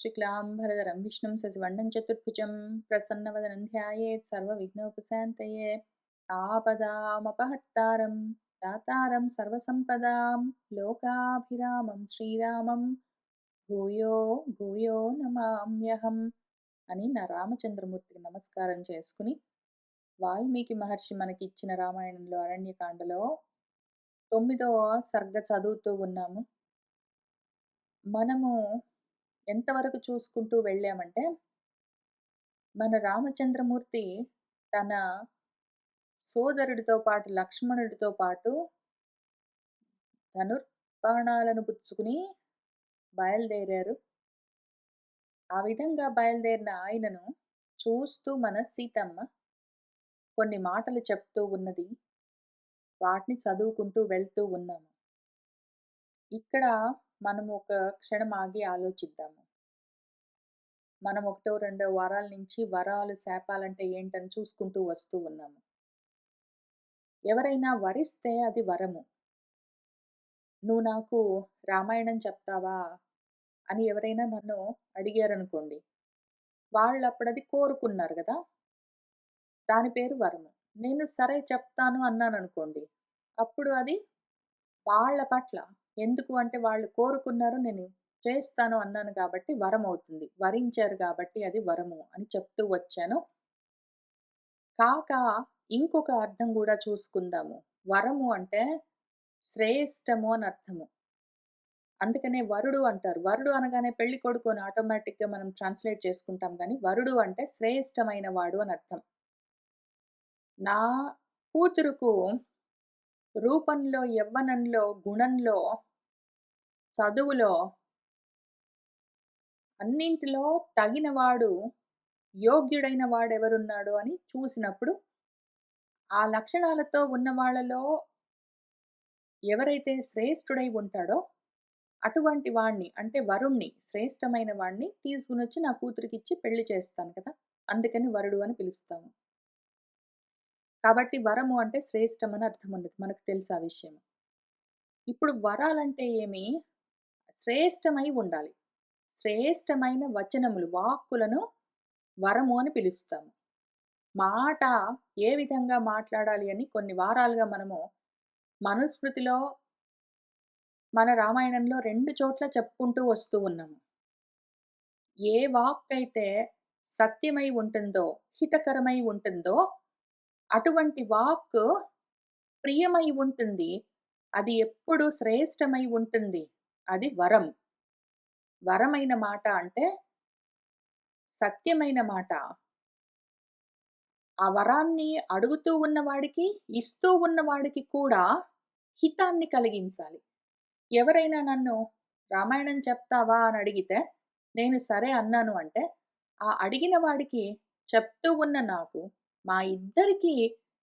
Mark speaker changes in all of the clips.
Speaker 1: शुक्लाम्बरधरं विष्णुं शशिवर्णं चतुर्भुजं प्रसन्नवदनं ध्यायेत् सर्वविघ्नोपशान्तये आपदामपहत्तारं दातारं सर्वसम्पदां लोकाभिरामं श्रीरामं భూయో భూయో నమామ్యహం అని నా రామచంద్రమూర్తికి నమస్కారం చేసుకుని వాల్మీకి మహర్షి మనకి ఇచ్చిన రామాయణంలో అరణ్యకాండలో 9వ సర్గ చదువుతూ ఉన్నాము. మనము ఎంతవరకు చూసుకుంటూ వెళ్ళామంటే మన రామచంద్రమూర్తి తన సోదరుడితో పాటు లక్ష్మణుడితో పాటు ధనుర్బాణాలను పుచ్చుకుని బయలుదేరారు. ఆ విధంగా బయలుదేరిన ఆయనను చూస్తూ మన సీతమ్మ కొన్ని మాటలు చెప్తూ ఉన్నది. వాటిని చదువుకుంటూ వెళ్తూ ఉన్నాము. ఇక్కడ మనము ఒక క్షణం ఆగి ఆలోచిద్దాము. మనం 1-2 వారాల నుంచి వరాలు శాపాలంటే ఏంటని చూసుకుంటూ వస్తూ ఉన్నాము. ఎవరైనా వరిస్తే అది వరము. నువ్వు నాకు రామాయణం చెప్తావా అని ఎవరైనా నన్ను అడిగారనుకోండి, వాళ్ళు అప్పుడది కోరుకున్నారు కదా, దాని పేరు వరము. నేను సరే చెప్తాను అన్నాననుకోండి, అప్పుడు అది వాళ్ళ పట్ల, ఎందుకు అంటే వాళ్ళు కోరుకున్నారు, నేను చేస్తాను అన్నాను కాబట్టి వరం అవుతుంది. వరించారు కాబట్టి అది వరము అని చెప్తూ వచ్చాను. కాక ఇంకొక అర్థం కూడా చూసుకుందాము. వరము అంటే శ్రేష్టము అని అర్థము. అందుకనే వరుడు అంటారు. వరుడు అనగానే పెళ్లి కొడుకు అని ఆటోమేటిక్‌గా మనం ట్రాన్స్‌లేట్ చేసుకుంటాం గానీ, వరుడు అంటే శ్రేష్టమైన వాడు అని అర్థం. నా కూతురుకు రూపంలో, యవ్వనంలో, గుణంలో, చదువులో అన్నింటిలో తగినవాడు, యోగ్యుడైన వాడెవరున్నాడు అని చూసినప్పుడు, ఆ లక్షణాలతో ఉన్న వాళ్ళలో ఎవరైతే శ్రేష్ఠుడై ఉంటాడో, అటువంటి వాడిని అంటే వరుణ్ణి, శ్రేష్టమైన వాడిని తీసుకొనొచ్చి నా కూతురికిచ్చి పెళ్లి చేస్తాను కదా! అందుకని వరుడు అని పిలుస్తాము. కాబట్టి వరము అంటే శ్రేష్టం అని అర్థం ఉన్నది. మనకు తెలుసు ఆ విషయం. ఇప్పుడు వరాలంటే ఏమి? శ్రేష్టమై ఉండాలి. శ్రేష్టమైన వచనములు, వాక్కులను వరము అని పిలుస్తాము. మాట ఏ విధంగా మాట్లాడాలి అని కొన్ని వారాలుగా మనము మనుస్మృతిలో, మన రామాయణంలో 2 చోట్ల చెప్పుకుంటూ వస్తూ ఉన్నాము. ఏ వాక్కైతే సత్యమై ఉంటుందో, హితకరమై ఉంటుందో, అటువంటి వాక్కు ప్రియమై ఉంటుంది. అది ఎప్పుడు శ్రేష్టమై ఉంటుంది. అది వరం. వరమైన మాట అంటే సత్యమైన మాట. ఆ వరాన్ని అడుగుతూ ఉన్నవాడికి, ఇస్తూ ఉన్నవాడికి కూడా హితాన్ని కలిగించాలి. ఎవరైనా నన్ను రామాయణం చెప్తావా అని అడిగితే, నేను సరే అన్నాను అంటే, ఆ అడిగిన వాడికి చెప్తూ ఉన్న నాకు, మా ఇద్దరికీ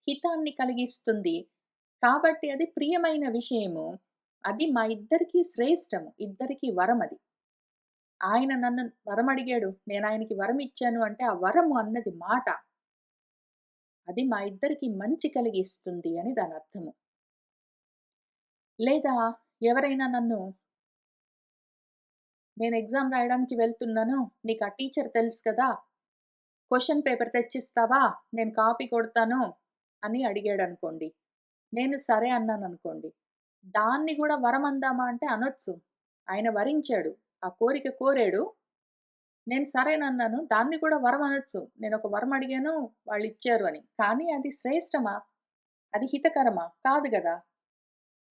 Speaker 1: హితాన్ని కలిగిస్తుంది. కాబట్టి అది ప్రియమైన విషయము. అది మా ఇద్దరికీ శ్రేష్టము. ఇద్దరికీ వరమది. ఆయన నన్ను వరమడిగాడు. నేనాయనకి వరమిచ్చాను అంటే, ఆ వరము అన్నది మాట. అది మా ఇద్దరికీ మంచి కలిగిస్తుంది అని దానర్థము. లేదా ఎవరైనా నన్ను, నేను ఎగ్జామ్ రాయడానికి వెళ్తున్నాను, నీకు ఆ టీచర్ తెలుసు కదా! క్వెషన్ పేపర్ తెచ్చిస్తావా? నేను కాపీ కొడతాను అని అడిగాడనుకోండి. నేను సరే అన్నాననుకోండి. దాన్ని గూడా వరమందామా అంటే అనొచ్చు. ఆయన వరించాడు. ఆ కోరిక కోరాడు. నేను సరేనన్నాను. దాన్ని కూడా వరమనొచ్చు. నేనొక వరం అడిగాను, వాళ్ళిచ్చారు అని. కానీ అది శ్రేష్టమా? అది హితకరమా? కాదు గదా!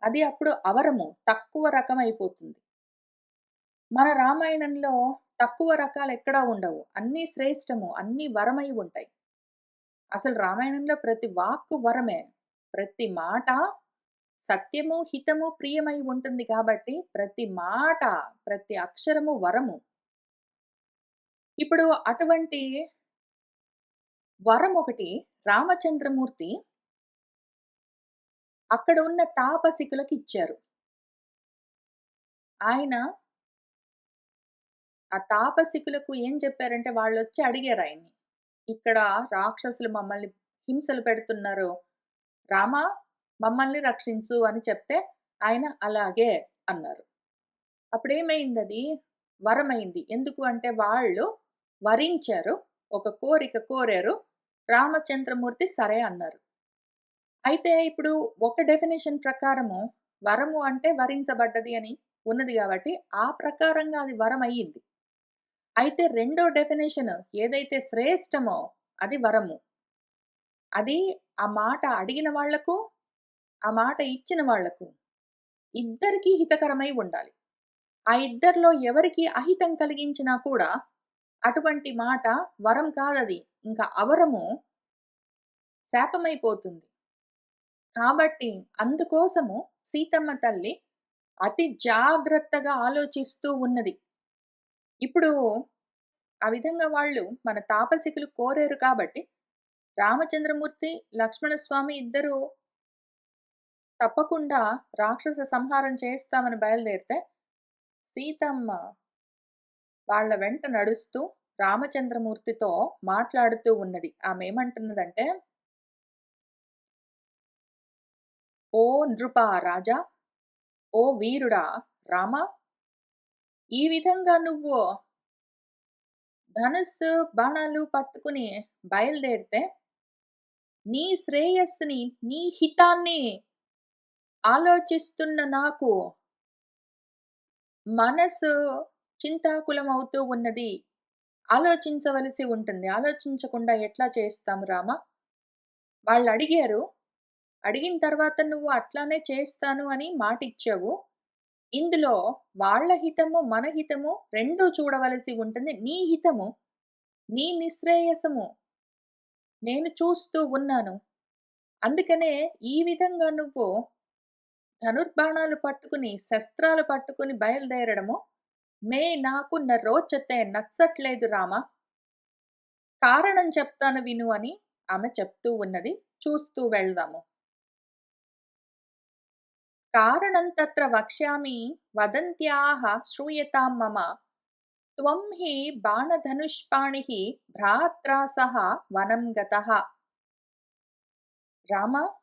Speaker 1: అది అప్పుడు అవరము. తక్కువ రకమైపోతుంది. మన రామాయణంలో తక్కువ రకాలెక్కడా ఉండవు. అన్నీ శ్రేష్టము. అన్నీ వరమై ఉంటాయి. అసలు రామాయణంలో ప్రతి వాక్కు వరమే. ప్రతి మాట సత్యము, హితము, ప్రియమై ఉంటుంది కాబట్టి ప్రతి మాట, ప్రతి అక్షరము వరము. ఇప్పుడు అటువంటి వరమొకటి రామచంద్రమూర్తి అక్కడ ఉన్న తాపసికులకిచ్చారు. ఆయన ఆ తాపసికులకు ఏం చెప్పారంటే, వాళ్ళొచ్చి అడిగారాయన్ని. ఇక్కడ రాక్షసులు మమ్మల్ని హింసలు పెడుతున్నారు. రామా, మమ్మల్ని రక్షించు అని చెప్తే, ఆయన అలాగే అన్నారు. అప్పుడేమైందది? వరమైంది. ఎందుకు అంటే వాళ్ళు వరించారు. ఒక కోరిక కోరారు. రామచంద్రమూర్తి సరే అన్నారు. అయితే ఇప్పుడు ఒక డెఫినిషన్ ప్రకారము వరము అంటే వరించబడ్డది అని ఉన్నది గాబట్టి, ఆ ప్రకారంగా అది వరమయ్యింది. అయితే రెండో డెఫినిషన్ ఏదైతే శ్రేష్టమో అది వరము. అది ఆ మాట అడిగిన వాళ్లకు, ఆ మాట ఇచ్చిన వాళ్లకు ఇద్దరికీ హితకరమై ఉండాలి. ఆ ఇద్దరిలో ఎవరికి అహితం కలిగించినా కూడా అటువంటి మాట వరం కాదది. ఇంకా అవరము, శాపమైపోతుంది. కాబట్టి అందుకోసము సీతమ్మ తల్లి అతి జాగ్రత్తగా ఆలోచిస్తూ ఉన్నది. ఇప్పుడు ఆ విధంగా వాళ్ళు మన తాపసికులు కోరారు కాబట్టి, రామచంద్రమూర్తి, లక్ష్మణస్వామి ఇద్దరూ తప్పకుండా రాక్షస సంహారం చేస్తామని బయలుదేరితే, సీతమ్మ వాళ్ళ వెంట నడుస్తూ రామచంద్రమూర్తితో మాట్లాడుతూ ఉన్నది. ఆమేమంటున్నదంటే, "ఓ నృపా రాజా! ఓ వీరుడా రామ! ఈ విధంగా నువ్వు ధనుస్సు, బాణాలు పట్టుకుని బయలుదేరితే, నీ శ్రేయస్సుని, నీ హితాన్ని ఆలోచిస్తున్న నాకు మనసు చింతాకులమవుతూ ఉన్నది. ఆలోచించవలసి ఉంటుంది. ఆలోచించకుండా ఎట్లా చేస్తాం రామ? వాళ్ళడిగారు. అడిగిన తర్వాత నువ్వు అట్లానే చేస్తాను అని మాటిచ్చావు. ఇందులో వాళ్ళ హితము, మన హితము రెండూ చూడవలసి ఉంటుంది. నీ హితము, నీ నిశ్రేయసము నేను చూస్తూ ఉన్నాను. అందుకనే ఈ విధంగా నువ్వు ధనుర్బాణాలు పట్టుకుని, శస్త్రాలు పట్టుకుని బయలుదేరడము నాకు రోచతే నచ్చట్లేదు రామా! కారణం చెప్తాను విను అని ఆమె చెప్తూ ఉన్నది. చూస్తూ వెళ్దాము. కారణం తత్ర వక్ష్యామి వదంత్యాః శ్రూయతాం మమ త్వం హి బాణధనుష్పాణిః భ్రాత్రా సహ వనం గతః. రామా,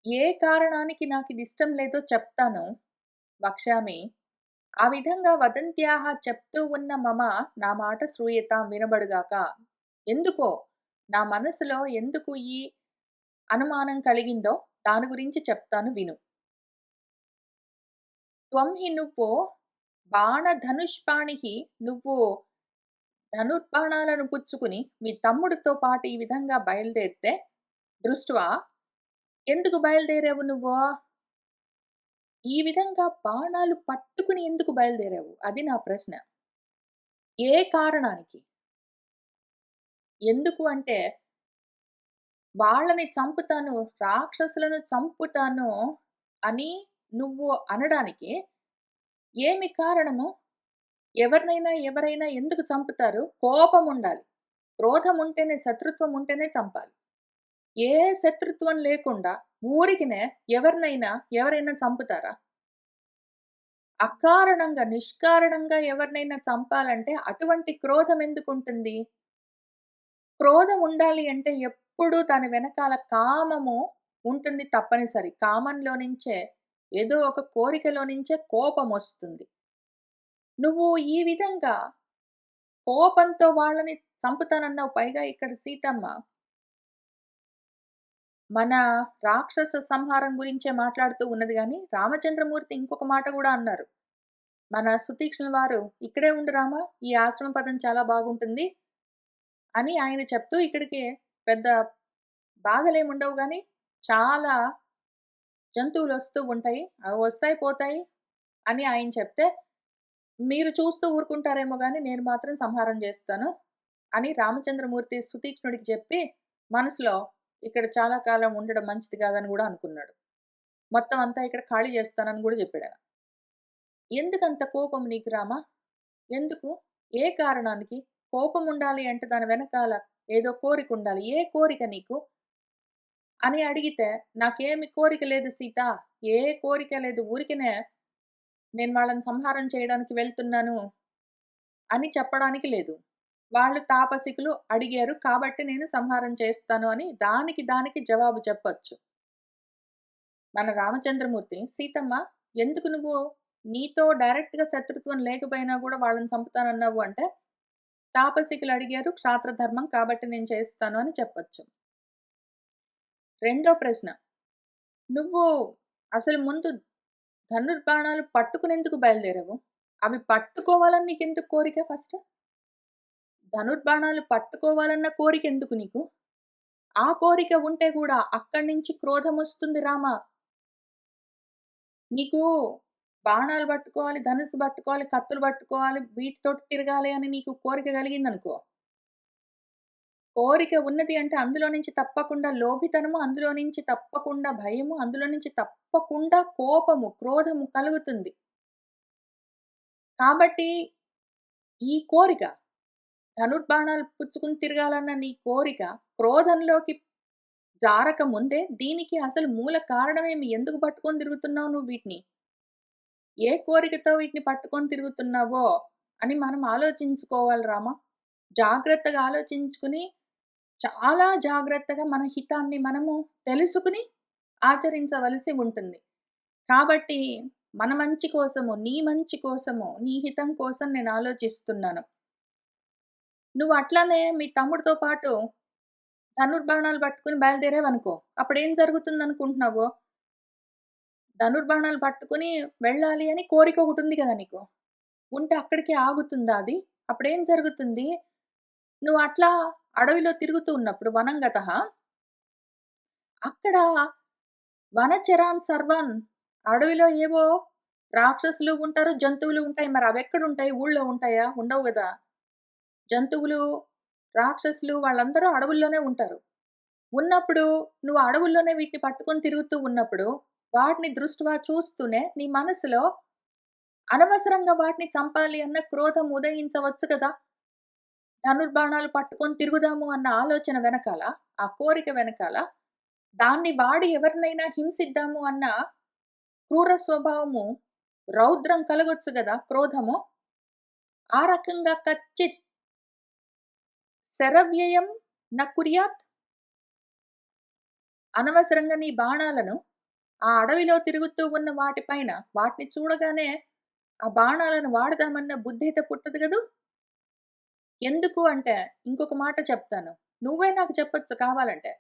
Speaker 1: ఏ కారణానికి నాకిది ఇష్టం లేదో చెప్తాను. వక్ష్యామి, ఆ విధంగా వదంత్యాః చెప్తూ ఉన్న మమ, నా మాట శ్రూయతాం వినబడుగాక. ఎందుకో నా మనసులో ఎందుకు ఈ అనుమానం కలిగిందో దాని గురించి చెప్తాను విను. త్వం హి నువ్వు బాణధనుష్పాణిః, నువ్వు ధనుర్బాణాలను పుచ్చుకుని మీ తమ్ముడితో పాటు ఈ విధంగా బయలుదేరితే, దృష్ట్వా, ఎందుకు బయలుదేరావు నువ్వు? ఈ విధంగా బాణాలు పట్టుకుని ఎందుకు బయలుదేరావు? అది నా ప్రశ్న. ఏ కారణానికి? ఎందుకు అంటే, వాళ్ళని చంపుతాను, రాక్షసులను చంపుతాను అని నువ్వు అనడానికి ఏమి కారణము? ఎవరైనా ఎందుకు చంపుతారు? కోపం ఉండాలి. క్రోధం ఉంటేనే, శత్రుత్వం ఉంటేనే చంపాలి. ఏ శత్రుత్వం లేకుండా ఊరికినే ఎవరైనా చంపుతారా? అకారణంగా, నిష్కారణంగా ఎవరినైనా చంపాలంటే అటువంటి క్రోధం ఎందుకుంటుంది? క్రోధం ఉండాలి అంటే ఎప్పుడూ దాని వెనకాల కామము ఉంటుంది తప్పనిసరి. కామంలో నుంచే, ఏదో ఒక కోరికలో నుంచే కోపమొస్తుంది. నువ్వు ఈ విధంగా కోపంతో వాళ్ళని చంపుతానన్నావు. పైగా ఇక్కడ సీతమ్మ మన రాక్షస సంహారం గురించే మాట్లాడుతూ ఉన్నది గానీ, రామచంద్రమూర్తి ఇంకొక మాట గూడా అన్నారు. మన సుతీక్ష్ణుల వారు, "ఇక్కడే ఉండు రామ, ఈ ఆశ్రమ పదం చాలా బాగుంటుంది" అని ఆయన చెప్తూ, ఇక్కడికి పెద్ద బాధలేముండవు గానీ, చాలా జంతువులొస్తూ ఉంటాయి. అవి వస్తాయి, పోతాయి అని ఆయన చెప్తే, "మీరు చూస్తూ ఊరుకుంటారేమో గానీ, నేను మాత్రం సంహారం జేస్తాను" అని రామచంద్రమూర్తి సుతీక్ష్ణుడికి చెప్పి, మనసులో ఇక్కడ చాలా కాలం ఉండడం మంచిది కాదని గూడా అనుకున్నాడు. మొత్తం అంతా ఇక్కడ ఖాళీ చేస్తానని గూడా చెప్పాడాయన. ఎందుకంత కోపం నీకు రామా? ఎందుకు? ఏ కారణానికి? కోపం ఉండాలి అంటే దాని వెనకాల ఏదో కోరికుండాలి. ఏ కోరిక నీకు? అని అడిగితే, నాకేమి కోరిక లేదు సీత. ఏ కోరిక లేదు. ఊరికనే నేను వాళ్ళని సంహారం చేయడానికి వెళ్తున్నాను అని చెప్పడానికి లేదు. వాళ్ళు తాపసికులు అడిగారు కాబట్టి నేను సంహారం చేస్తాను అని దానికి జవాబు చెప్పొచ్చు. మన రామచంద్రమూర్తి, సీతమ్మ, ఎందుకు నువ్వు నీతో డైరెక్ట్‌గా శత్రుత్వం లేకపోయినా గూడా వాళ్ళని చంపుతానన్నావు అంటే, తాపసికులు అడిగారు క్షాత్రధర్మం కాబట్టి నేను చేస్తాను అని చెప్పొచ్చు. రెండో ప్రశ్న, నువ్వు అసలు ముందు ధనుర్బాణాలు పట్టుకునేందుకు బయలుదేరావు? అవి పట్టుకోవాలని నీకెందుకు కోరిక ఫస్ట్? ధనుర్బాణాలు పట్టుకోవాలన్న కోరికెందుకు నీకు? ఆ కోరిక ఉంటే గూడా అక్కడి నుంచి క్రోధమొస్తుంది రామా! నీకు బాణాలు పట్టుకోవాలి, ధనుస్సు పట్టుకోవాలి, కత్తులు పట్టుకోవాలి, వీటితోటి తిరగాలి అని నీకు కోరిక కలిగిందనుకో, కోరిక ఉన్నది అంటే అందులో నుంచి తప్పకుండా లోభితనము, అందులో నుంచి తప్పకుండా భయము, అందులో నుంచి తప్పకుండా కోపము, క్రోధము కలుగుతుంది. కాబట్టి ఈ కోరిక ధనుర్బాణాలు పుచ్చుకుని తిరగాలన్న నీ కోరిక క్రోధంలోకి జారక ముందే దీనికి అసలు మూల కారణమేమి? ఎందుకు పట్టుకొని తిరుగుతున్నావు నువ్వు వీటిని? ఏ కోరికతో వీటిని పట్టుకొని తిరుగుతున్నావో అని మనం ఆలోచించుకోవాలి రామా! జాగ్రత్తగా ఆలోచించుకుని, చాలా జాగ్రత్తగా మన హితాన్ని మనము తెలుసుకుని ఆచరించవలసి ఉంటుంది. కాబట్టి మన మంచి కోసము, నీ మంచి కోసము, నీ హితం కోసం నేను ఆలోచిస్తున్నాను. నువ్వు అట్లానే మీ తమ్ముడితో పాటు ధనుర్బాణాలు పట్టుకొని బయలుదేరావనుకో, అప్పుడేం జరుగుతుందనుకుంటున్నావు? ధనుర్బాణాలు పట్టుకొని వెళ్ళాలి అని కోరికొకటుంది గదా నీకు. ఉంటే అక్కడికే ఆగుతుందా అది? అప్పుడేం జరుగుతుంది? నువ్వు అట్లా అడవిలో తిరుగుతూ ఉన్నప్పుడు వనంగతః అక్కడ వనచరాన్ సర్వాన్ అడవిలో ఏవో రాక్షసులు ఉంటారు, జంతువులు ఉంటాయి. మరి అవెక్కడుంటాయి? ఊళ్ళో ఉంటాయా? ఉండవు గదా! జంతువులు, రాక్షసులు వాళ్ళందరూ అడవుల్లోనే ఉంటారు. ఉన్నప్పుడు నువ్వు అడవుల్లోనే వీటిని పట్టుకొని తిరుగుతూ ఉన్నప్పుడు, వాటిని దృష్ట్యా చూస్తూనే నీ మనసులో అనవసరంగా వాటిని చంపాలి అన్న క్రోధం ఉదయించవచ్చు కదా! ధనుర్బాణాలు పట్టుకొని తిరుగుదాము అన్న ఆలోచన వెనకాల, ఆ కోరిక వెనకాల, దాన్ని వాడి ఎవరినైనా హింసిద్దాము అన్న క్రూర స్వభావము, రౌద్రం కలగొచ్చు గదా! క్రోధము. ఆ రకంగా కచ్చిత్ శరవ్యయం న కుర్యాత్. అనవసరంగా నీ బాణాలను ఆ అడవిలో తిరుగుతూ ఉన్న వాటిపైన వాటిని చూడగానే ఆ బాణాలను వాడదామన్న బుద్ధయితే పుట్టదు గదూ! ఎందుకు అంటే ఇంకొక మాట చెప్తాను. నువ్వే నాకు చెప్పొచ్చు కావాలంటే.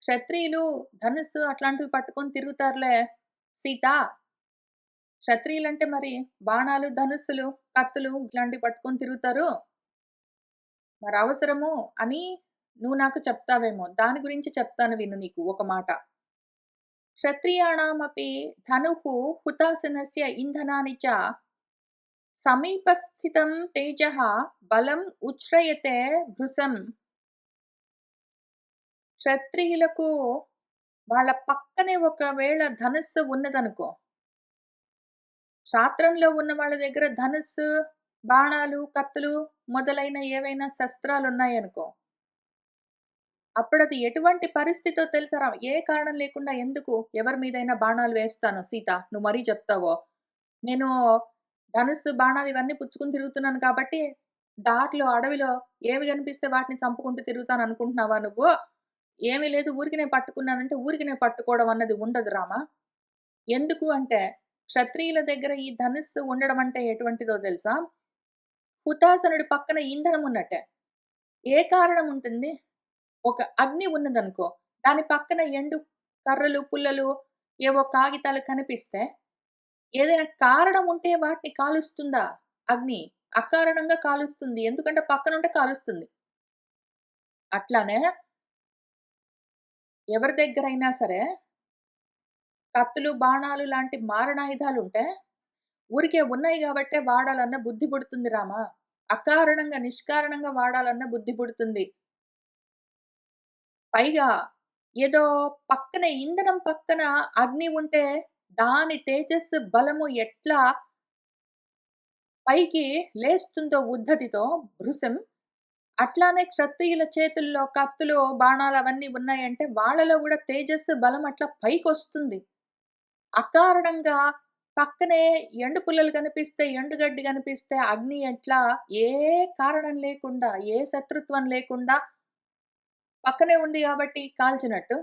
Speaker 1: క్షత్రియులు ధనుస్సు అట్లాంటివి పట్టుకొని తిరుగుతారులే సీత. క్షత్రియులంటే మరి బాణాలు, ధనుస్సులు, కత్తులు ఇట్లాంటివి పట్టుకొని తిరుగుతారు. మరవసరము అని నువ్వు నాకు చెప్తావేమో. దాని గురించి చెప్తాను విను నీకు ఒక మాట. క్షత్రియాణమపి ధనుః హుతాసనస్య ఇంధనాని చ సమీపస్థితం తేజః బలం ఉచ్ఛ్రయతే భృశం. క్షత్రియులకు వాళ్ళ పక్కనే ఒకవేళ ధనుస్సు ఉన్నదనుకో, క్షాత్రంలో ఉన్న వాళ్ళ దగ్గర ధనుస్సు, బాణాలు, కత్తులు మొదలైన ఏవైనా శస్త్రాలున్నాయనుకో, అప్పుడది ఎటువంటి పరిస్థితో తెలుసారా? ఏ కారణం లేకుండా ఎందుకు ఎవరి మీదైనా బాణాలు వేస్తాను సీత. నువ్వు మరీ చెప్తావో. నేను ధనుస్సు, బాణాలు ఇవన్నీ పుచ్చుకొని తిరుగుతున్నాను కాబట్టి, దారిలో అడవిలో ఏవి కనిపిస్తే వాటిని చంపుకుంటూ తిరుగుతాననుకుంటున్నావా నువ్వు? ఏమీ లేదు ఊరికినే పట్టుకున్నానంటే ఊరికినే పట్టుకోవడం అన్నది ఉండదు రామా. ఎందుకు అంటే, క్షత్రియుల దగ్గర ఈ ధనుస్సు ఉండడం అంటే ఎటువంటిదో తెలుసా? హుతాసనుడి పక్కన ఇంధనం ఉన్నట్టే. ఏ కారణం ఉంటుంది? ఒక అగ్ని ఉన్నదనుకో, దాని పక్కన ఎండు కర్రలు, పుల్లలు, ఏవో కాగితాలు కనిపిస్తే, ఏదైనా కారణం ఉంటే వాటిని కాలుస్తుందా అగ్ని? అకారణంగా కాలుస్తుంది. ఎందుకంటే పక్కనుంటే కాలుస్తుంది. అట్లానే ఎవరి దగ్గరైనా సరే కత్తులు, బాణాలు లాంటి మారణాయుధాలుంటే, ఊరికే ఉన్నాయి గాబట్టే వాడాలన్న బుద్ధి పుడుతుంది రామా! అకారణంగా, నిష్కారణంగా వాడాలన్న బుద్ధి పుడుతుంది. పైగా ఏదో పక్కన ఇంధనం పక్కన అగ్ని ఉంటే, దాని తేజస్సు బలము ఎట్లా పైకి లేస్తుందో ఉద్ధతితో భృశం, అట్లానే క్షత్రియుల చేతుల్లో కత్తులు, బాణాలు అవన్నీ ఉన్నాయంటే, వాళ్ళలో గూడా తేజస్సు, బలం అట్లా పైకొస్తుంది. అకారణంగా పక్కనే ఎండు పుల్లలు కనిపిస్తే, ఎండుగడ్డి కనిపిస్తే అగ్ని ఎట్లా ఏ కారణం లేకుండా, ఏ శత్రుత్వం లేకుండా పక్కనే ఉంది గాబట్టి కాల్చినట్టు,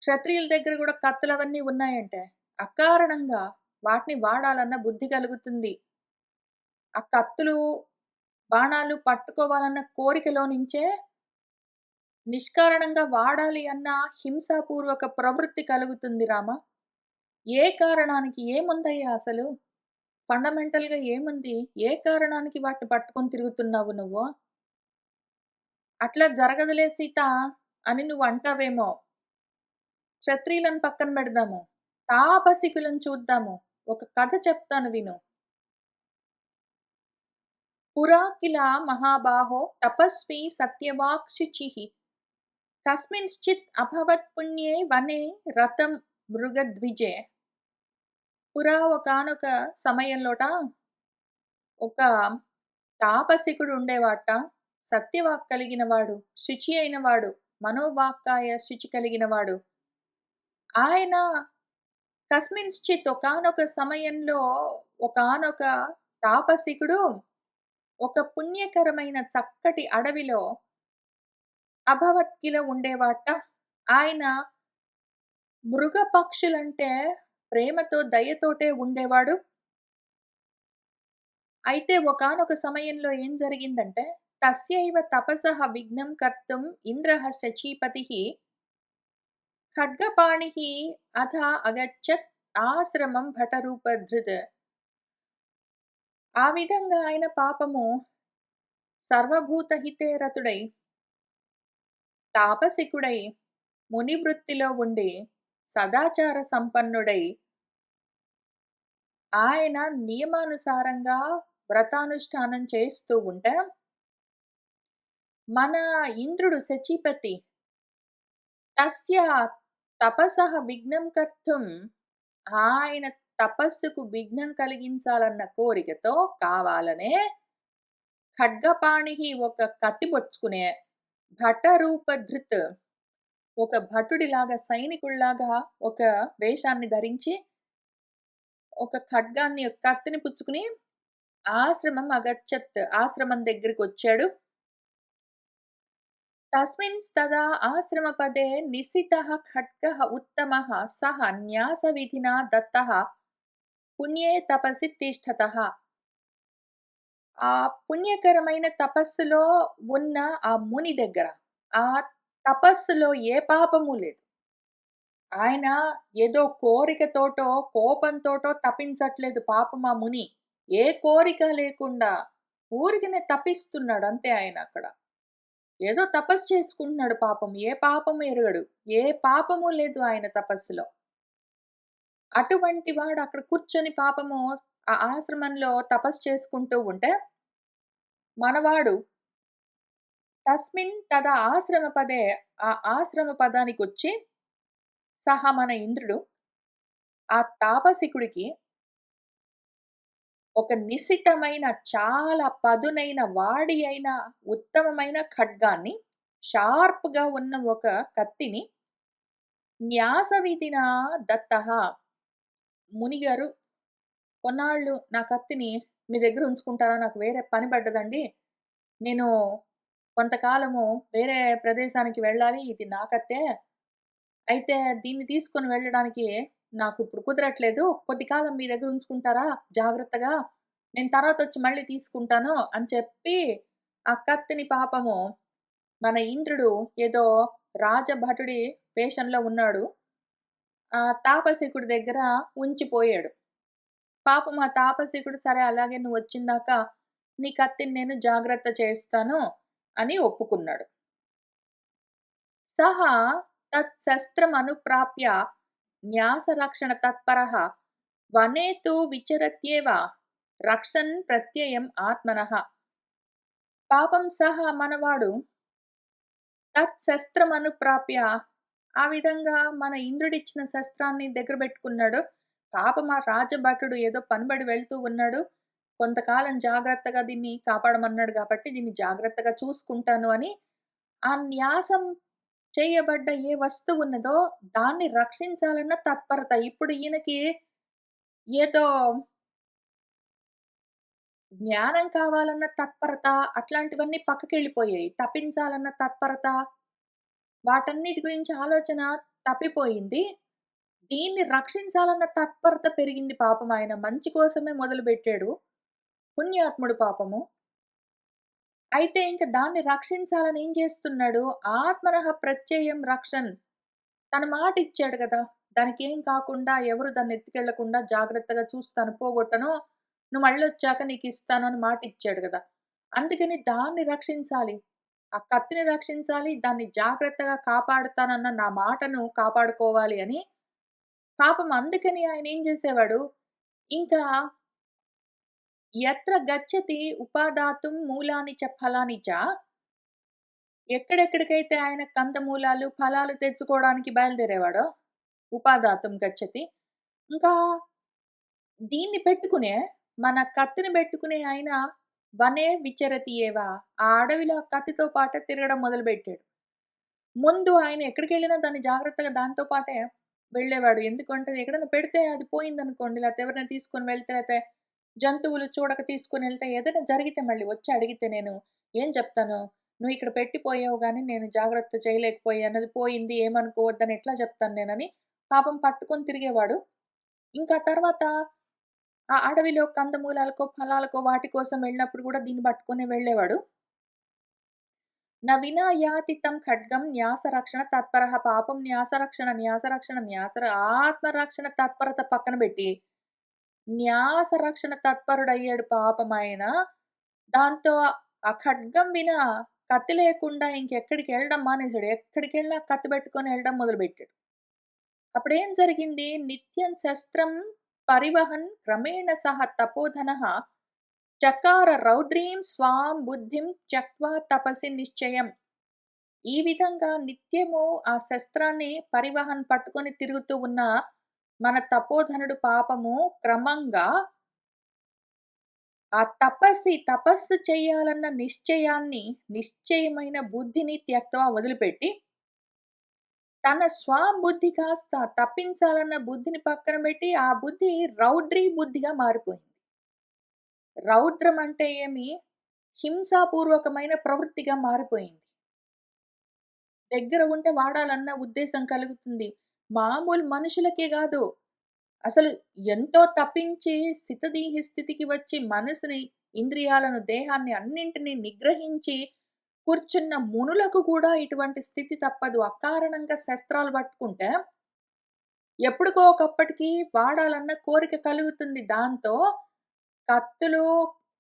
Speaker 1: క్షత్రియుల దగ్గర గూడా కత్తులవన్నీ ఉన్నాయంటే, అకారణంగా వాటిని వాడాలన్న బుద్ధి కలుగుతుంది. ఆ కత్తులు, బాణాలు పట్టుకోవాలన్న కోరికలో నుంచే నిష్కారణంగా వాడాలి అన్న హింసాపూర్వక ప్రవృత్తి కలుగుతుంది రామా! ఏ కారణానికి? ఏముందయ్యా అసలు? ఫండమెంటల్‌గా ఏముంది? ఏ కారణానికి వాటిని పట్టుకొని తిరుగుతున్నావు నువ్వు? అట్లా జరగదులే సీత అని నువ్వంటావేమో. క్షత్రియులను పక్కన పెడదాము. తాపసికులను చూద్దాము. ఒక కథ చెప్తాను విను. పురా కిల మహాబాహో తపస్వి సత్యవాక్ శుచిః కస్మింశ్చిత్ అభవత్ పుణ్యే వనే రతం మృగద్విజే. ఒకానొక సమయంలోట ఒక తాపసికుడు ఉండేవాట. సత్యవాక్ కలిగిన వాడు, శుచి అయిన వాడు, మనోవాక్కాయ శుచి కలిగిన వాడు. ఆయన కస్మింశ్చిత్ ఒకానొక సమయంలో ఒకానొక తాపసికుడు ఒక పుణ్యకరమైన చక్కటి అడవిలో అభవత్కిల ఉండేవాట. ఆయన మృగ పక్షులంటే ప్రేమతో, దయతోటే ఉండేవాడు. అయితే ఒకానొక సమయంలో ఏం జరిగిందంటే, తస్యైవ తపసః విఘ్నం కర్తుం ఇంద్రః శచీపతిః ఖడ్గపాణిః అథ అగచ్చత్ ఆశ్రమం భటరూపధృత్. ఆ విధంగా ఆయన పాపము సర్వభూతహితే రతుడై, తాపసికుడై, ముని వృత్తిలో ఉండి, సదాచార సంపన్నుడై, ఆయన నియమానుసారంగా వ్రతానుష్ఠానం చేస్తూ ఉంటే, మన ఇంద్రుడు శచీపతి తస్య తపసః విఘ్నం కర్తుం, ఆయన తపస్సుకు విఘ్నం కలిగించాలన్న కోరికతో కావాలనే ఖడ్గపాణిః ఒక కత్తి పొడుచుకునే భటరూపధృత్ ఒక భటుడిలాగా సైనికుడిలాగా ఒక వేషాన్ని ధరించి ఒక ఖడ్గాన్ని కత్తిని పుచ్చుకుని ఆశ్రమం అగచ్చత్ ఆశ్రమం దగ్గరికొచ్చాడు. తస్మింస్తదా ఆశ్రమపదే నిశితః ఖడ్గః ఉత్తమః సః న్యాసవిధినా దత్తః పుణ్యే తపసి తిష్టతః. ఆ పుణ్యకరమైన తపస్సులో ఉన్న ఆ ముని దగ్గర, ఆ తపస్సులో ఏ పాపము లేదు. ఆయన ఏదో కోరికతోటో, కోపంతోటో తపించట్లేదు పాపం ఆ ముని. ఏ కోరిక లేకుండా ఊరికనే తపిస్తున్నాడు అంతే ఆయనక్కడ. ఏదో తపస్సు చేసుకుంటున్నాడు పాపం. ఏ పాపము ఎరగడు. ఏ పాపము లేదు ఆయన తపస్సులో. అటువంటి వాడు అక్కడ కూర్చొని పాపము ఆ ఆశ్రమంలో తపస్సు చేసుకుంటూ ఉంటే, మనవాడు తస్మిన్ తద ఆశ్రమ పదే ఆ ఆశ్రమ పదానికొచ్చి సహా మన ఇంద్రుడు ఆ తాపసికుడికి ఒక నిశితమైన చాలా పదునైన వాడి అయిన ఉత్తమమైన ఖడ్గాన్ని షార్ప్‌గా ఉన్న ఒక కత్తిని న్యాసవిధినా దత్తః. మునిగారు కొన్నాళ్ళు నా కత్తిని మీ దగ్గర ఉంచుకుంటారా? నాకు వేరే పని పడ్డదండి. నేను కొంతకాలము వేరే ప్రదేశానికి వెళ్ళాలి. ఇది నా కత్తే. అయితే దీన్ని తీసుకొని వెళ్ళడానికి నాకిప్పుడు కుదరట్లేదు. కొద్ది కాలం మీ దగ్గర ఉంచుకుంటారా జాగ్రత్తగా? నేను తర్వాతొచ్చి మళ్ళీ తీసుకుంటాను అని చెప్పి, ఆ కత్తిని పాపము మన ఇంద్రుడు ఏదో రాజభటుడి వేషంలో ఉన్నాడు. ఆ తాపసికుడి దగ్గర ఉంచిపోయాడు. పాపం ఆ తాపసికుడు సరే అలాగే నువ్వొచ్చిందాకా నీ కత్తిని నేను జాగ్రత్త చేస్తాను అని ఒప్పుకున్నాడు. సహ తత్శస్త్రమనుప్రాప్య న్యాసరక్షణ తత్పరః వనే తు విచరత్యేవ రక్షన్ ప్రత్యయం ఆత్మనః. పాపం సహా మనవాడు తత్శస్త్రమనుప్రాప్య ఆ విధంగా మన ఇంద్రుడిచ్చిన శస్త్రాన్ని దగ్గర బెట్టుకున్నాడు. పాపం ఆ రాజభటుడు ఏదో పనిబడి వెళ్తూ ఉన్నాడు. కొంతకాలం జాగ్రత్తగా దీన్ని కాపాడమన్నాడు గాబట్టి దీన్ని జాగ్రత్తగా చూసుకుంటాను అని ఆ న్యాసం చేయబడ్డ ఏ వస్తువున్నదో దాన్ని రక్షించాలన్న తత్పరత. ఇప్పుడు ఈయనకి ఏదో జ్ఞానం కావాలన్న తత్పరత అట్లాంటివన్నీ పక్కకెళ్ళిపోయాయి. తపించాలన్న తత్పరత వాటన్నిటి గురించి ఆలోచన తప్పిపోయింది. దీన్ని రక్షించాలన్న తత్పరత పెరిగింది పాపం. ఆయన మంచి కోసమే మొదలుబెట్టాడు. పుణ్యాత్ముడు పాపము. అయితే ఇంక దాన్ని రక్షించాలని ఏం చేస్తున్నాడు? ఆత్మనః ప్రత్యయం రక్షన్. తన మాటిచ్చాడు గదా! దానికేం కాకుండా, ఎవరు దాన్నెత్తుకెళ్ళకుండా జాగ్రత్తగా చూస్తాను, పోగొట్టను. నువ్వు మళ్ళొచ్చాక నీకిస్తాను అని మాటిచ్చాడు గదా! అందుకని దాన్ని రక్షించాలి. ఆ కత్తిని రక్షించాలి. దాన్ని జాగ్రత్తగా కాపాడుతానన్న నా మాటను కాపాడుకోవాలి అని పాపం అందుకని ఆయనేం జేసేవాడు, ఇంకా యత్ర గచ్చతి ఉపాదాతుం మూలాని చ ఫలాని చ, ఎక్కడెక్కడికైతే ఆయన కందమూలాలు, ఫలాలు తెచ్చుకోవడానికి బయలుదేరేవాడో, ఉపాదాతుం గచ్చతి. ఇంకా దీన్ని పెట్టుకునే, మన కత్తిని బెట్టుకునే ఆయన వనే విచరతి ఏవ. ఆ అడవిలో ఆ కత్తితో పాటే తిరగడం మొదలుబెట్టాడు. ముందు ఆయన ఎక్కడికెళ్ళినా దాన్ని జాగ్రత్తగా దాంతో పాటే వెళ్ళేవాడు. ఎందుకంటే ఎక్కడైనా పెడితే అది పోయిందనుకోండి, లేతే ఎవరైనా తీసుకొని వెళ్తే, లేతే జంతువులు చూడక తీసుకొనెళ్తే ఏదైనా జరిగితే మళ్ళీ వచ్చి అడిగితే నేను ఏం చెప్తాను? "నువ్వు ఇక్కడ పెట్టిపోయావు గానీ నేను జాగ్రత్త చేయలేకపోయాను. అది పోయింది ఏమనుకోవద్దని" ఎట్లా చెప్తాను నేనని పాపం పట్టుకొని తిరిగేవాడు. ఇంకా తర్వాత ఆ అడవిలో కందమూలాలకో, ఫలాలకో వాటి కోసం వెళ్ళినప్పుడు గూడా దీన్ని పట్టుకొనే వెళ్ళేవాడు. న వినా యాతి తం ఖడ్గం న్యాసరక్షణ తత్పరః. పాపం న్యాసరక్షణ ఆత్మరక్షణ తత్పరత పక్కన బెట్టి, న్యాసరక్షణ తత్పరుడయ్యాడు పాపమాయన. దాంతో ఆ ఖడ్గం వినా కత్తి లేకుండా ఇంకెక్కడికెళ్ళడం మానేసాడు. ఎక్కడికెళ్ళినా కత్తి బెట్టుకొని ఎళ్ళడం మొదలుబెట్టాడు. అప్పుడేం జరిగింది? నిత్యం శస్త్రం పరివహన్ క్రమేణ సహ తపోధనః చకార రౌద్రీం స్వాం బుద్ధిం త్యక్త్వా తపసి నిశ్చయం. ఈ విధంగా నిత్యము ఆ శస్త్రాన్ని పరివహన్ పట్టుకొని తిరుగుతూ ఉన్న మన తపోధనుడు పాపము క్రమంగా ఆ తపస్సు చేయాలన్న నిశ్చయాన్ని, నిశ్చయమైన బుద్ధిని త్యక్త్వా వదిలిపెట్టి, తన స్వబుద్ధి కాస్త తప్పించాలన్న బుద్ధిని పక్కన బెట్టి, ఆ బుద్ధి రౌద్రీ బుద్ధిగా మారిపోయింది. రౌద్రం అంటే ఏమి? హింసాపూర్వకమైన ప్రవృత్తిగా మారిపోయింది. దగ్గర ఉంటే వాడాలన్న ఉద్దేశం కలుగుతుంది. మామూలు మనుషులకే గాదు. అసలు ఎంతో తపించి స్థితదీహి స్థితికి వచ్చి మనసుని, ఇంద్రియాలను, దేహాన్ని అన్నింటిని నిగ్రహించి కూర్చున్న మునులకు కూడా ఇటువంటి స్థితి తప్పదు. అకారణంగా శస్త్రాలు పట్టుకుంటే ఎప్పటికో ఒకప్పటికి వాడాలన్న కోరిక కలుగుతుంది. దాంతో కత్తులు,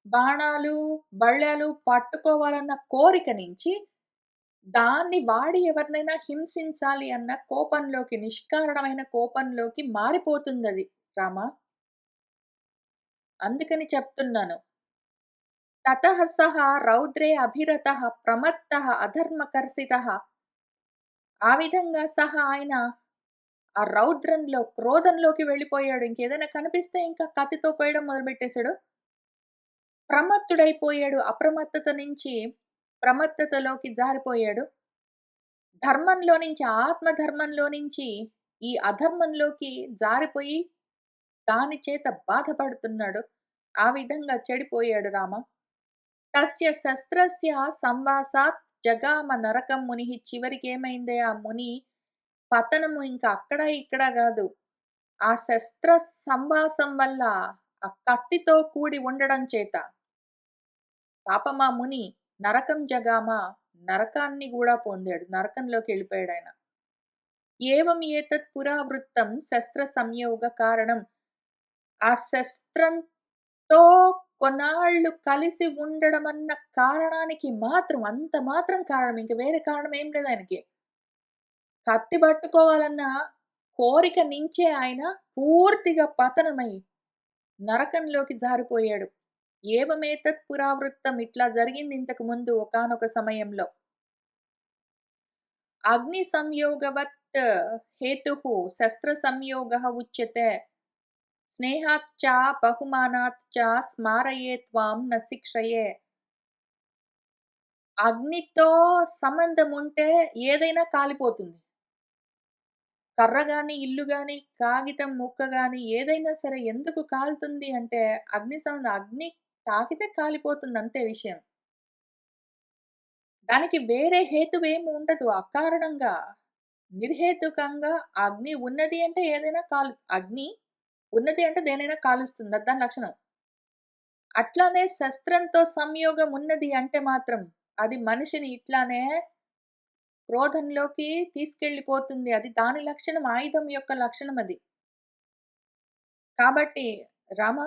Speaker 1: బాణాలు, బళ్ళాలు పట్టుకోవాలన్న కోరిక నుంచి దాన్ని వాడి ఎవరినైనా హింసించాలి అన్న కోపంలోకి, నిష్కారణమైన కోపంలోకి మారిపోతుందది రామా! అందుకని చెప్తున్నాను. తతః సహ రౌద్రే అభిరతః ప్రమత్తః అధర్మకర్షితః. ఆ విధంగా ఆయన ఆ రౌద్రంలో, క్రోధంలోకి వెళ్ళిపోయాడు. ఇంకేదైనా కనిపిస్తే ఇంకా కత్తితో కోయడం మొదలుపెట్టేసాడు. ప్రమత్తుడైపోయాడు. అప్రమత్తత నుంచి ప్రమత్తతలోకి జారిపోయాడు. ధర్మంలో నుంచి, ఆత్మధర్మంలో నుంచి ఈ అధర్మంలోకి జారిపోయి దాని చేత బాధపడుతున్నాడు. ఆ విధంగా చెడిపోయాడు రామ. తస్య శస్త్రస్య సంవాసాత్ జగామ నరకం మునిః. చివరికేమైంది ఆ ముని పతనము ఇంకా అక్కడ ఇక్కడ గాదు. ఆ శస్త్ర సంవాసం వల్ల, ఆ కత్తితో కూడి ఉండడం చేత పాపం ఆ ముని నరకం జగామ, నరకాన్ని గూడా పొందాడు. నరకంలోకెళ్ళిపోయాడాయన. ఏవం ఏతత్ పురావృత్తం శస్త్ర సంయోగ కారణం. ఆ శస్త్రంతో కొన్నాళ్ళు కలిసి ఉండడమన్న కారణానికి మాత్రం, అంత మాత్రం కారణం. ఇంక వేరే కారణం ఏం లేదు ఆయనకి. కత్తి పట్టుకోవాలన్న కోరిక నించే ఆయన పూర్తిగా పతనమై నరకంలోకి జారిపోయాడు. ఏవమేతత్ పురావృత్తం. ఇట్లా జరిగింది ఇంతకు ముందు ఒకానొక సమయంలో. అగ్ని సంయోగవత్ హేతుః శస్త్ర సంయోగః ఉచ్యతే. స్నేహాత్ చ బహుమానాత్ చ స్మారయే త్వాం న శిక్షయే. అగ్నితో సంబంధం ఉంటే ఏదైనా కాలిపోతుంది. కర్ర గాని, ఇల్లు గాని, కాగితం ముక్క గాని ఏదైనా సరే ఎందుకు కాలుతుంది అంటే అగ్ని తాకితే కాలిపోతుంది అంతే విషయం. దానికి వేరే హేతువేమి ఉండదు. అకారణంగా నిర్హేతుకంగా అగ్ని ఉన్నది అంటే ఏదైనా అగ్ని ఉన్నది అంటే దేనైనా కాలుస్తుంది. అది దాని లక్షణం. అట్లానే శస్త్రంతో సంయోగం ఉన్నది అంటే మాత్రం అది మనిషిని ఇట్లానే క్రోధంలోకి తీసుకెళ్ళిపోతుంది. అది దాని లక్షణం. ఆయుధం యొక్క లక్షణం అది. కాబట్టి రమ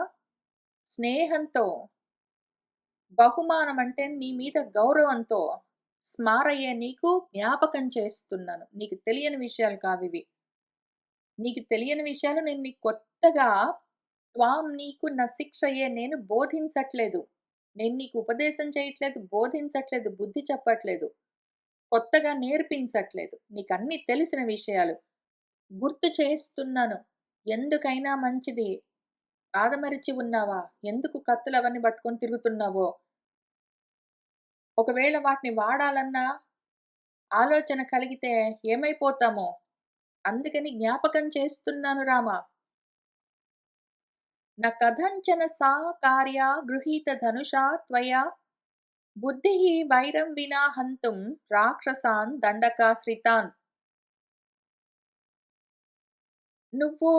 Speaker 1: స్నేహంతో, బహుమానం అంటే నీ మీద గౌరవంతో స్మారయ్యే నీకు జ్ఞాపకం చేస్తున్నాను. నీకు తెలియని విషయాలు కావివి. నీకు తెలియని విషయాలు నేను నీకు కొత్తగా నీకు న శిక్షయే నేను బోధించట్లేదు. నేను నీకు ఉపదేశం చేయట్లేదు, బోధించట్లేదు, బుద్ధి చెప్పట్లేదు. కొత్తగా నేర్పించట్లేదు. నీకన్నీ తెలిసిన విషయాలు. గుర్తు చేస్తున్నాను. ఎందుకైనా మంచిది. ఆదమరిచి ఉన్నావా? ఎందుకు కత్తులవన్నీ పట్టుకొని తిరుగుతున్నావో? ఒకవేళ వాటిని వాడాలన్న ఆలోచన కలిగితే ఏమైపోతామో? అందుకని జ్ఞాపకం చేస్తున్నాను రామా! న కథంచన సా కార్యా గృహీతధనుషా త్వయా బుద్ధిః వైరం వినా హంతుం రాక్షసాన్ దండకాశ్రితాన్. నువ్వు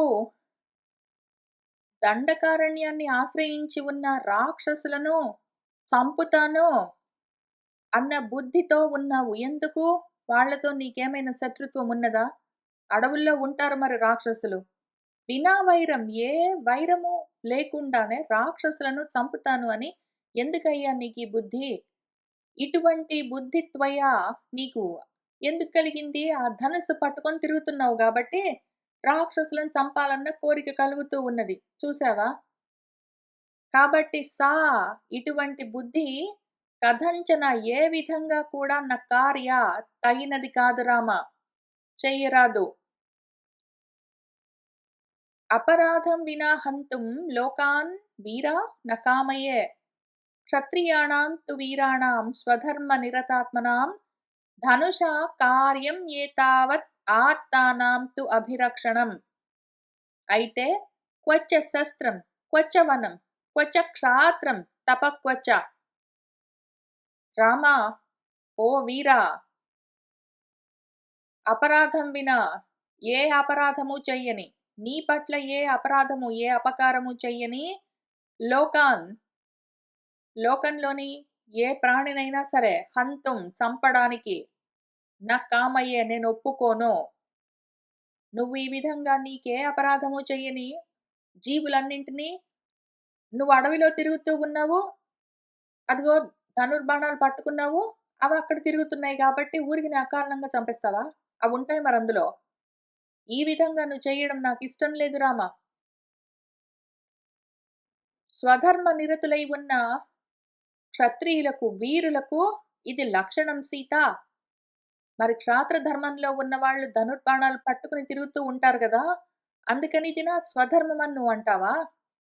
Speaker 1: దండకారణ్యాన్ని ఆశ్రయించి ఉన్న రాక్షసులను చంపుతాను అన్న బుద్ధితో ఉన్నావు. ఎందుకు? వాళ్ళతో నీకేమైనా శత్రుత్వం ఉన్నదా? అడవుల్లో ఉంటారు మరి రాక్షసులు. వినా వైరం, ఏ వైరము లేకుండానే రాక్షసులను చంపుతాను అని ఎందుకయ్యా నీకీ బుద్ధి? ఇటువంటి బుద్ధి నీకు ఎందుకు కలిగింది? ఆ ధనుస్సు పట్టుకొని తిరుగుతున్నావు గాబట్టి, రాక్షసులను చంపాలన్న కోరిక కలుగుతూ ఉన్నది. చూసావా? కాబట్టి ఇటువంటి బుద్ధి కథంచన ఏ విధంగా కూడా నా కార్య తగినది కాదు రామ. చెయ్యరాదు. అపరాధం వినా హంతుం లోకాన్ వీరా న కామయే. క్షత్రియాణం తు వీరాణం స్వధర్మ నిరతాత్మనాం ధనుషా కార్యం ఏతావత్ ఆర్తానాం తు అభిరక్షణం. అయితే క్వచ శస్త్రం, క్వచ వనం, క్వచ క్షాత్రం తపక్వచ. రామా, ఓ వీరా, అపరాధం వినా ఏ అపరాధము చెయ్యని, నీ పట్ల ఏ అపరాధము, ఏ అపకారము చెయ్యని లోకంలోని ఏ ప్రాణినైనా సరే హంతుం చంపడానికి నా కామయ్యే నేను ఒప్పుకోను. నువ్వు ఈ విధంగా నీకే అపరాధము చెయ్యని జీవులన్నింటినీ నువ్వు అడవిలో తిరుగుతూ ఉన్నావు. అదిగో ధనుర్బాణాలు పట్టుకున్నావు. అవి అక్కడ తిరుగుతున్నాయి కాబట్టి ఊరికినే అకారణంగా చంపేస్తావా? అవుంటాయి మరందులో. ఈ విధంగా నువ్వు చెయ్యడం నాకిష్టం లేదు రామా. స్వధర్మ నిరతులై ఉన్న క్షత్రియులకు, వీరులకు ఇది లక్షణం సీత. మరి క్షాత్ర ధర్మంలో ఉన్నవాళ్ళు ధనుర్బాణాలు పట్టుకుని తిరుగుతూ ఉంటారు గదా! అందుకని ఇది నా స్వధర్మం అని నువ్వంటావా?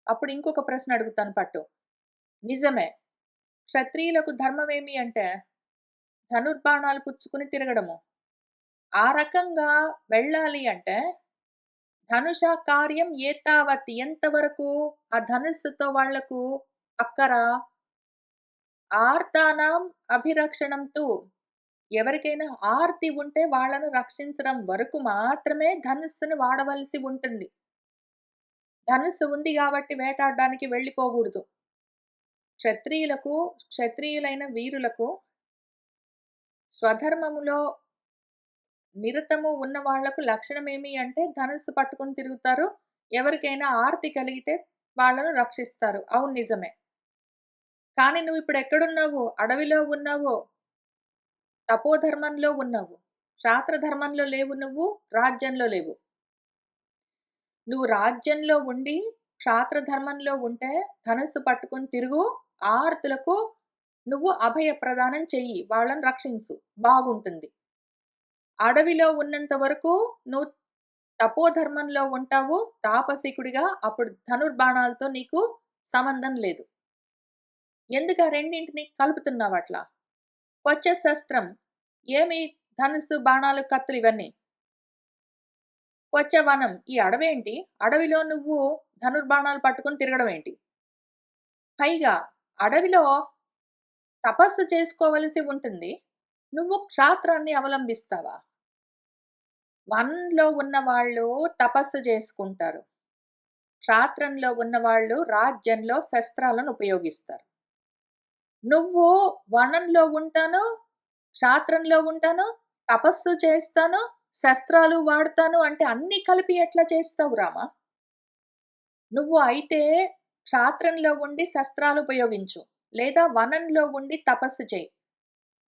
Speaker 1: అప్పుడు ఇంకొక ప్రశ్న అడుగుతాను పట్టు. నిజమే. క్షత్రియులకు ధర్మమేమి అంటే ధనుర్బాణాలు పుచ్చుకుని తిరగడము. ఆ రకంగా వెళ్ళాలి అంటే ధనుషా కార్యం ఏతావత్, ఎంతవరకు ఆ ధనుస్సుతో వాళ్లకు అక్కర ఆర్తానాం అభిరక్షణం తు, ఎవరికైనా ఆర్తి ఉంటే వాళ్ళను రక్షించడం వరకు మాత్రమే ధనుస్సును వాడవలసి ఉంటుంది. ధనుస్సు ఉంది గాబట్టి వేటాడడానికి వెళ్ళిపోకూడదు. క్షత్రియులైన వీరులకు స్వధర్మములో నిరతము ఉన్న వాళ్లకు లక్షణమేమి అంటే ధనుస్సు పట్టుకొని తిరుగుతారు. ఎవరికైనా ఆర్తి కలిగితే వాళ్ళను రక్షిస్తారు. అవును, నిజమే. కానీ నువ్విప్పుడు ఎక్కడున్నావు? అడవిలో ఉన్నావు. తపోధర్మంలో ఉన్నావు. క్షాత్ర ధర్మంలో లేవు నువ్వు. రాజ్యంలో లేవు. నువ్వు రాజ్యంలో ఉండి క్షాత్ర ధర్మంలో ఉంటే ధనుస్సు పట్టుకొని తిరుగు. ఆర్తులకు నువ్వు అభయ ప్రదానం చెయ్యి. వాళ్ళని రక్షించు. బాగుంటుంది. అడవిలో ఉన్నంత వరకు నువ్వు తపోధర్మంలో ఉంటావు. తాపసికుడిగా. అప్పుడు ధనుర్బాణాలతో నీకు సంబంధం లేదు. ఎందుకు ఆ రెండింటిని కలుపుతున్నావట్లా? క్వచ శస్త్రం. ఏమి ధనుస్సు, బాణాలు, కత్తులు ఇవన్నీ. క్వచ వనం. ఈ అడవేంటి? అడవిలో నువ్వు ధనుర్బాణాలు పట్టుకొని తిరగడం ఏంటి? పైగా అడవిలో తపస్సు చేసుకోవలసి ఉంటుంది. నువ్వు క్షాత్రాన్ని అవలంబిస్తావా? వనంలో ఉన్నవాళ్ళు తపస్సు చేసుకుంటారు. క్షాత్రంలో ఉన్నవాళ్ళు రాజ్యంలో శస్త్రాలను ఉపయోగిస్తారు. నువ్వు వనంలో ఉంటాను, క్షాత్రంలో ఉంటాను, తపస్సు చేస్తాను, శస్త్రాలు వాడతాను అంటే అన్నీ కలిపి ఎట్లా చేస్తావు రామా? నువ్వు అయితే క్షాత్రంలో ఉండి శస్త్రాలు ఉపయోగించు. లేదా వనంలో ఉండి తపస్సు చెయి.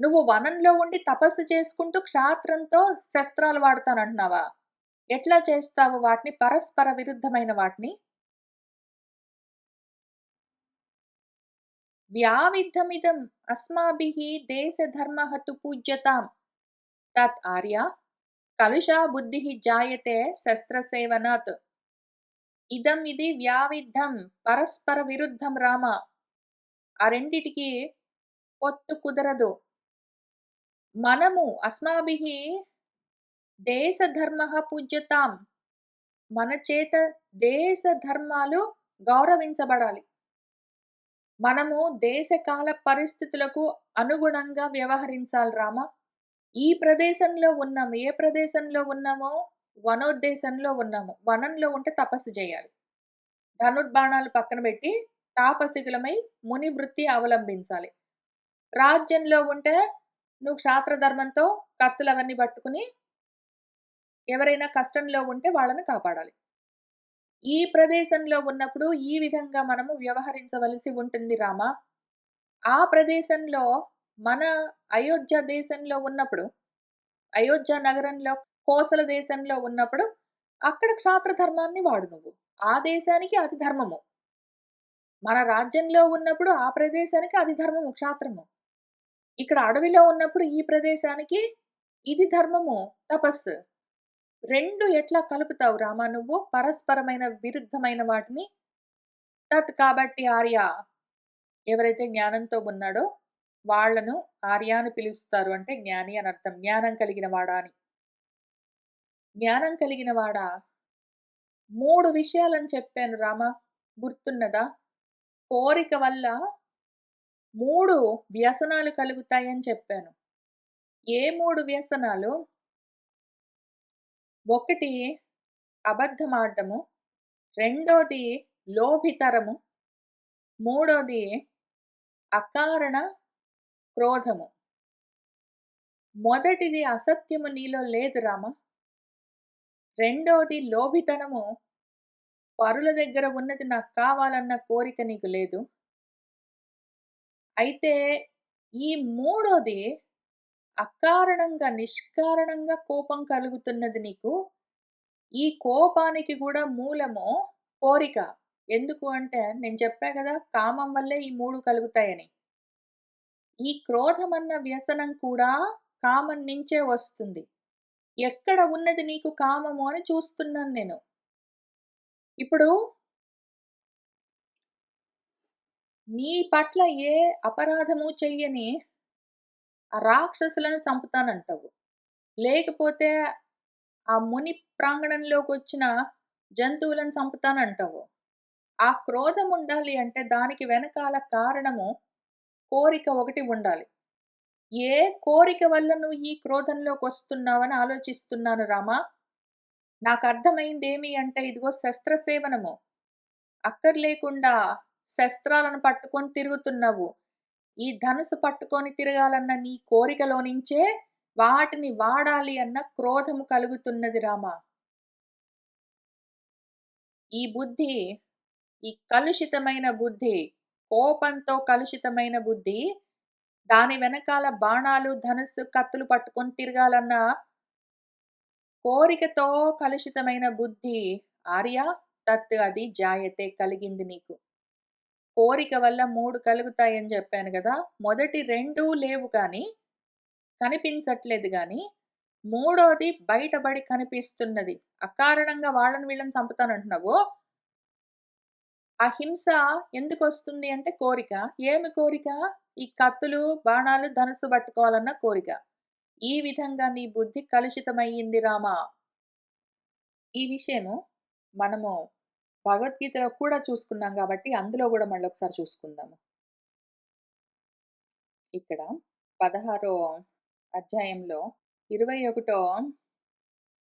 Speaker 1: నువ్వు వనంలో ఉండి తపస్సు చేసుకుంటూ క్షాత్రంతో శస్త్రాలు వాడతానంటున్నావా? ఎట్లా చేస్తావు వాటిని? పరస్పర విరుద్ధమైన వాటిని. వ్యావిద్ధమిదం అస్మాభిః దేశధర్మః తు పూజ్యతాం తత్ ఆర్య కలుషా బుద్ధిః జాయతే శస్త్రసేవనాత్. ఇదం ఇది వ్యావిద్ధం పరస్పర విరుద్ధం రామ. ఆ రెండిటికి పొత్తు కుదరదు. మనము అస్మాభిః దేశ ధర్మః పూజ్యతాం. మన చేత దేశ ధర్మాలు గౌరవించబడాలి. మనము దేశ కాల పరిస్థితులకు అనుగుణంగా వ్యవహరించాలి రామ. ఈ ప్రదేశంలో ఉన్నాము. ఏ ప్రదేశంలో ఉన్నామో వనోద్దేశంలో ఉన్నాము. వనంలో ఉంటే తపస్సు చేయాలి. ధనుర్బాణాలు పక్కన పెట్టి తాపసికులమై ముని వృత్తి అవలంబించాలి. రాజ్యంలో ఉంటే నువ్వు క్షాత్రధర్మంతో కత్తులవన్నీ పట్టుకుని ఎవరైనా కష్టంలో ఉంటే వాళ్ళని కాపాడాలి. ఈ ప్రదేశంలో ఉన్నప్పుడు ఈ విధంగా మనము వ్యవహరించవలసి ఉంటుంది రామా. ఆ ప్రదేశంలో మన అయోధ్య దేశంలో ఉన్నప్పుడు, అయోధ్య నగరంలో కోసల దేశంలో ఉన్నప్పుడు అక్కడ క్షాత్ర ధర్మాన్ని వాడు నువ్వు. ఆ దేశానికి అది ధర్మము. మన రాజ్యంలో ఉన్నప్పుడు ఆ ప్రదేశానికి అది ధర్మము క్షాత్రము. ఇక్కడ అడవిలో ఉన్నప్పుడు ఈ ప్రదేశానికి ఇది ధర్మము తపస్సు. 2 ఎట్లా కలుపుతావు రామా నువ్వు? పరస్పరమైన విరుద్ధమైన వాటిని. తత్ కాబట్టి ఆర్య ఎవరైతే జ్ఞానంతో ఉన్నాడో వాళ్ళను ఆర్య అని పిలుస్తారు. అంటే జ్ఞాని అని అర్థం. జ్ఞానం కలిగిన వాడా అని. జ్ఞానం కలిగిన వాడా 3 విషయాలని చెప్పాను రామా. గుర్తున్నదా? కోరిక వల్ల 3 వ్యసనాలు కలుగుతాయని చెప్పాను. ఏ 3 వ్యసనాలు? ఒకటి అబద్ధమాడడము, రెండోది లోభితరము, మూడోది అకారణ క్రోధము. మొదటిది అసత్యము నీలో లేదు రామా. రెండోది లోభితనము, పరుల దగ్గర ఉన్నది నాకు కావాలన్న కోరిక నీకు లేదు. అయితే ఈ మూడోది అకారణంగా, నిష్కారణంగా కోపం కలుగుతున్నది నీకు. ఈ కోపానికి గూడా మూలము కోరిక. ఎందుకు అంటే నేను చెప్పా గదా! కామం వల్లే ఈ 3 కలుగుతాయని. ఈ క్రోధమన్న వ్యసనం కూడా కామం నించే వస్తుంది. ఎక్కడ ఉన్నది నీకు కామము అని చూస్తున్నాను నేను. ఇప్పుడు నీ పట్ల ఏ అపరాధము చెయ్యని ఆ రాక్షసులను చంపుతానంటావు. లేకపోతే ఆ ముని ప్రాంగణంలోకొచ్చిన జంతువులను చంపుతానంటావు. ఆ క్రోధం ఉండాలి అంటే దానికి వెనకాల కారణము కోరిక ఒకటి ఉండాలి. ఏ కోరిక వల్ల నువ్వు ఈ క్రోధంలోకొస్తున్నావని ఆలోచిస్తున్నాను రామా. నాకర్థమైందేమి అంటే ఇదిగో శస్త్ర సేవనము. అక్కర్లేకుండా శస్త్రాలను పట్టుకొని తిరుగుతున్నావు. ఈ ధనుసు పట్టుకొని తిరగాలన్న నీ కోరికలో నుంచే వాటిని వాడాలి అన్న క్రోధము కలుగుతున్నది రామా. ఈ బుద్ధి, ఈ కలుషితమైన బుద్ధి, కోపంతో కలుషితమైన బుద్ధి, దాని వెనకాల బాణాలు, ధనుస్సు, కత్తులు పట్టుకొని తిరగాలన్న కోరికతో కలుషితమైన బుద్ధి ఆర్య తత్ అది జాయతే కలిగింది నీకు. కోరిక వల్ల 3 కలుగుతాయని జెప్పాను గదా! మొదటి 2 లేవు కానీ, కనిపించట్లేదు గానీ, మూడోది బయటబడి కనిపిస్తున్నది. అకారణంగా వాళ్ళని వీళ్ళని చంపుతానంటున్నావు. ఆ హింస ఎందుకొస్తుంది అంటే కోరిక. ఏమి కోరిక? ఈ కత్తులు, బాణాలు, ధనుస్సు పట్టుకోవాలన్న కోరిక. ఈ విధంగా నీ బుద్ధి కలుషితమయ్యింది రామా. ఈ విషయము మనము భగవద్గీతలో కూడా చూసుకున్నాం గాబట్టి, అందులో గూడా మళ్ళొకసారి చూసుకుందాము. ఇక్కడ 16 అధ్యాయంలో 21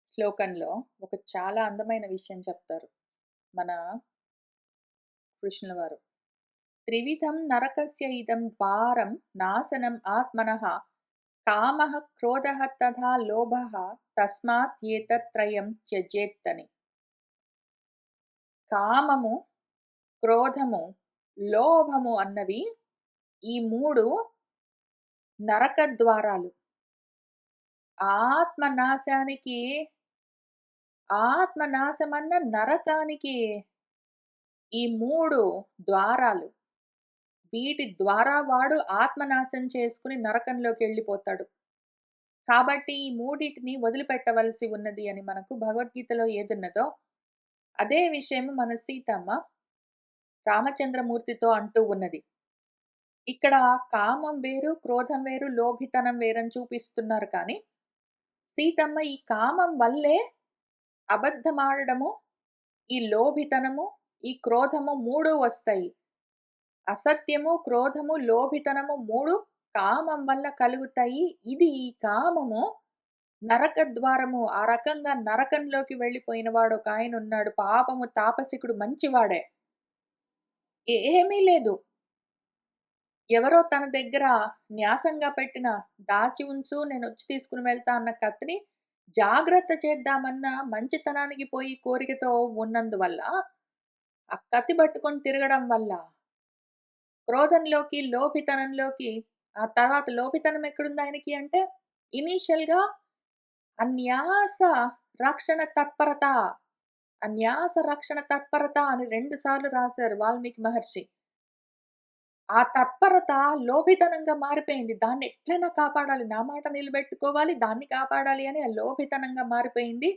Speaker 1: శ్లోకంలో ఒక చాలా అందమైన విషయం చెప్తారు మన కృష్ణుల వారు. త్రివిధం నరకస్య ఇదం ద్వారం నాశనం ఆత్మనః కామః క్రోధః తథా లోభః తస్మాత్ ఏతత్రయం త్యజేత్తని. కామము, క్రోధము, లోభము అన్నవి ఈ 3 నరక ద్వారాలు. ఆత్మ నాశానికి ఆత్మ నాశమన్న నరకానికి ఈ 3 ద్వారాలు. వీటి ద్వారా వాడు ఆత్మనాశం చేసుకొని నరకంలోకెళ్ళిపోతాడు. కాబట్టి ఈ మూడిటిని వదిలిపెట్టవలసి ఉన్నది అని మనకు భగవద్గీతలో ఏదున్నదో, అదే విషయం మన సీతమ్మ రామచంద్రమూర్తితో అంటూ ఉన్నది. ఇక్కడ కామం వేరు, క్రోధం వేరు, లోభితనం వేరని చూపిస్తున్నారు కానీ, సీతమ్మ ఈ కామం వల్లే అబద్ధమాడడము, ఈ లోభితనము, ఈ క్రోధము 3 వస్తాయి. అసత్యము, క్రోధము, లోభితనము 3 కామం వల్ల కలుగుతాయి. ఇది ఈ కామము నరక ద్వారము. ఆ రకంగా నరకంలోకి వెళ్ళిపోయిన వాడు ఒకాయనున్నాడు. పాపము తాపసికుడు మంచివాడే. ఏమీ లేదు. ఎవరో తన దగ్గర న్యాసంగా పెట్టిన దాచి ఉంచు నేనొచ్చి తీసుకొని వెళ్తా అన్న కత్తిని జాగ్రత్త చేద్దామన్న మంచితనానికి పోయి కోరికతో ఉన్నందువల్ల, ఆ కత్తి పట్టుకొని తిరగడం వల్ల క్రోధంలోకి, లోభితనంలోకి ఆ తర్వాత లోభితనం ఎక్కడుంది ఆయనకి అంటే, ఇనీషియల్‌గా అన్యాస రక్షణ తత్పరత, అన్యాస రక్షణ తత్పరత అని 2 సార్లు రాశారు వాల్మీకి మహర్షి. ఆ తత్పరత లోభితనంగా మారిపోయింది. దాన్ని ఎట్లైనా కాపాడాలి. నా మాట నిలబెట్టుకోవాలి, దాన్ని కాపాడాలి అని ఆ లోభితనంగా మారిపోయింది.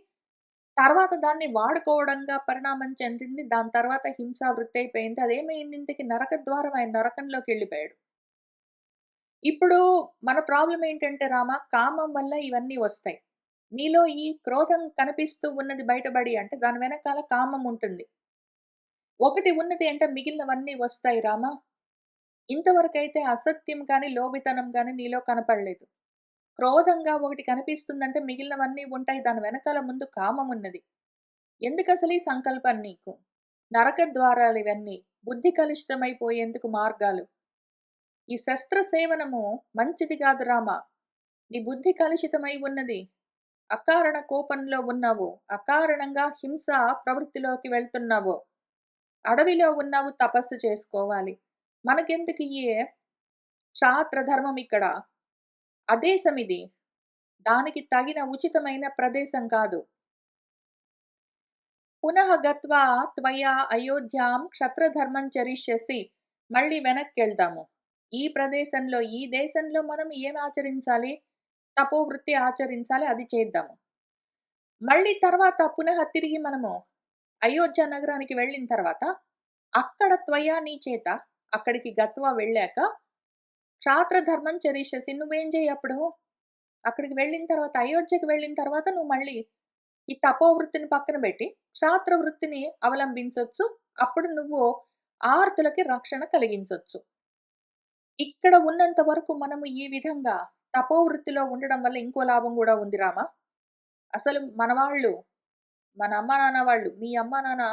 Speaker 1: తర్వాత దాన్ని వాడుకోవడంగా పరిణామం చెందింది. దాని తర్వాత హింసా వృత్తి అయిపోయింది. అదేమైంది ఇంతకి నరక ద్వారం ఆయన నరకంలోకెళ్ళిపోయాడు. ఇప్పుడు మన ప్రాబ్లమ్ ఏంటంటే రామ, కామం వల్ల ఇవన్నీ వస్తాయి. నీలో ఈ క్రోధం కనిపిస్తూ ఉన్నది బయటబడి అంటే దాని వెనకాల కామం ఉంటుంది. ఒకటి ఉన్నది అంటే మిగిలినవన్నీ వస్తాయి రామ. ఇంతవరకైతే అసత్యం గాని, లోభితనం గాని నీలో కనపడలేదు. క్రోధంగా ఒకటి కనిపిస్తుందంటే మిగిలినవన్నీ ఉంటాయి. దాని వెనకాల ముందు కామం ఉన్నది. ఎందుకసలు ఈ సంకల్పం నీకు? నరక ద్వారాలివన్నీ. బుద్ధి కలుషితమైపోయేందుకు మార్గాలు. ఈ శస్త్ర సేవనము మంచిది గాదు రామా! నీ బుద్ధి కలుషితమై ఉన్నది. అకారణ కోపంలో ఉన్నావు. అకారణంగా హింస ప్రవృత్తిలోకి వెళ్తున్నావు. అడవిలో ఉన్నావు తపస్సు చేసుకోవాలి. మనకెందుకు ఈ క్షాత్ర ధర్మం ఇక్కడ? అదేశమిది. దానికి తగిన ఉచితమైన ప్రదేశం కాదు. పునః గత్వా త్వయా అయోధ్యాం క్షత్రధర్మం చరిష్యసి. మళ్ళీ వెనక్కెళ్దాము. ఈ ప్రదేశంలో, ఈ దేశంలో మనం ఏం ఆచరించాలి? తపోవృత్తి ఆచరించాలి. అది చేద్దాము. మళ్ళీ తర్వాత పునః తిరిగి మనము అయోధ్య నగరానికి వెళ్ళిన తర్వాత, అక్కడ త్వయా నీ చేత అక్కడికి గత్వా వెళ్ళాక క్షాత్రధర్మం చరిష్యసి. నువ్వేం చెయ్యి అప్పుడు? అక్కడికి వెళ్ళిన తర్వాత, అయోధ్యకి వెళ్ళిన తర్వాత నువ్వు మళ్ళీ ఈ తపోవృత్తిని పక్కన పెట్టి క్షాత్ర వృత్తిని అవలంబించొచ్చు. అప్పుడు నువ్వు ఆర్తులకి రక్షణ కలిగించొచ్చు. ఇక్కడ ఉన్నంత వరకు మనము ఈ విధంగా తపోవృత్తిలో ఉండడం వల్ల ఇంకో లాభం గూడా ఉంది రామా! అసలు మన వాళ్ళు, మన అమ్మా నాన్న వాళ్ళు, మీ అమ్మా నాన్న,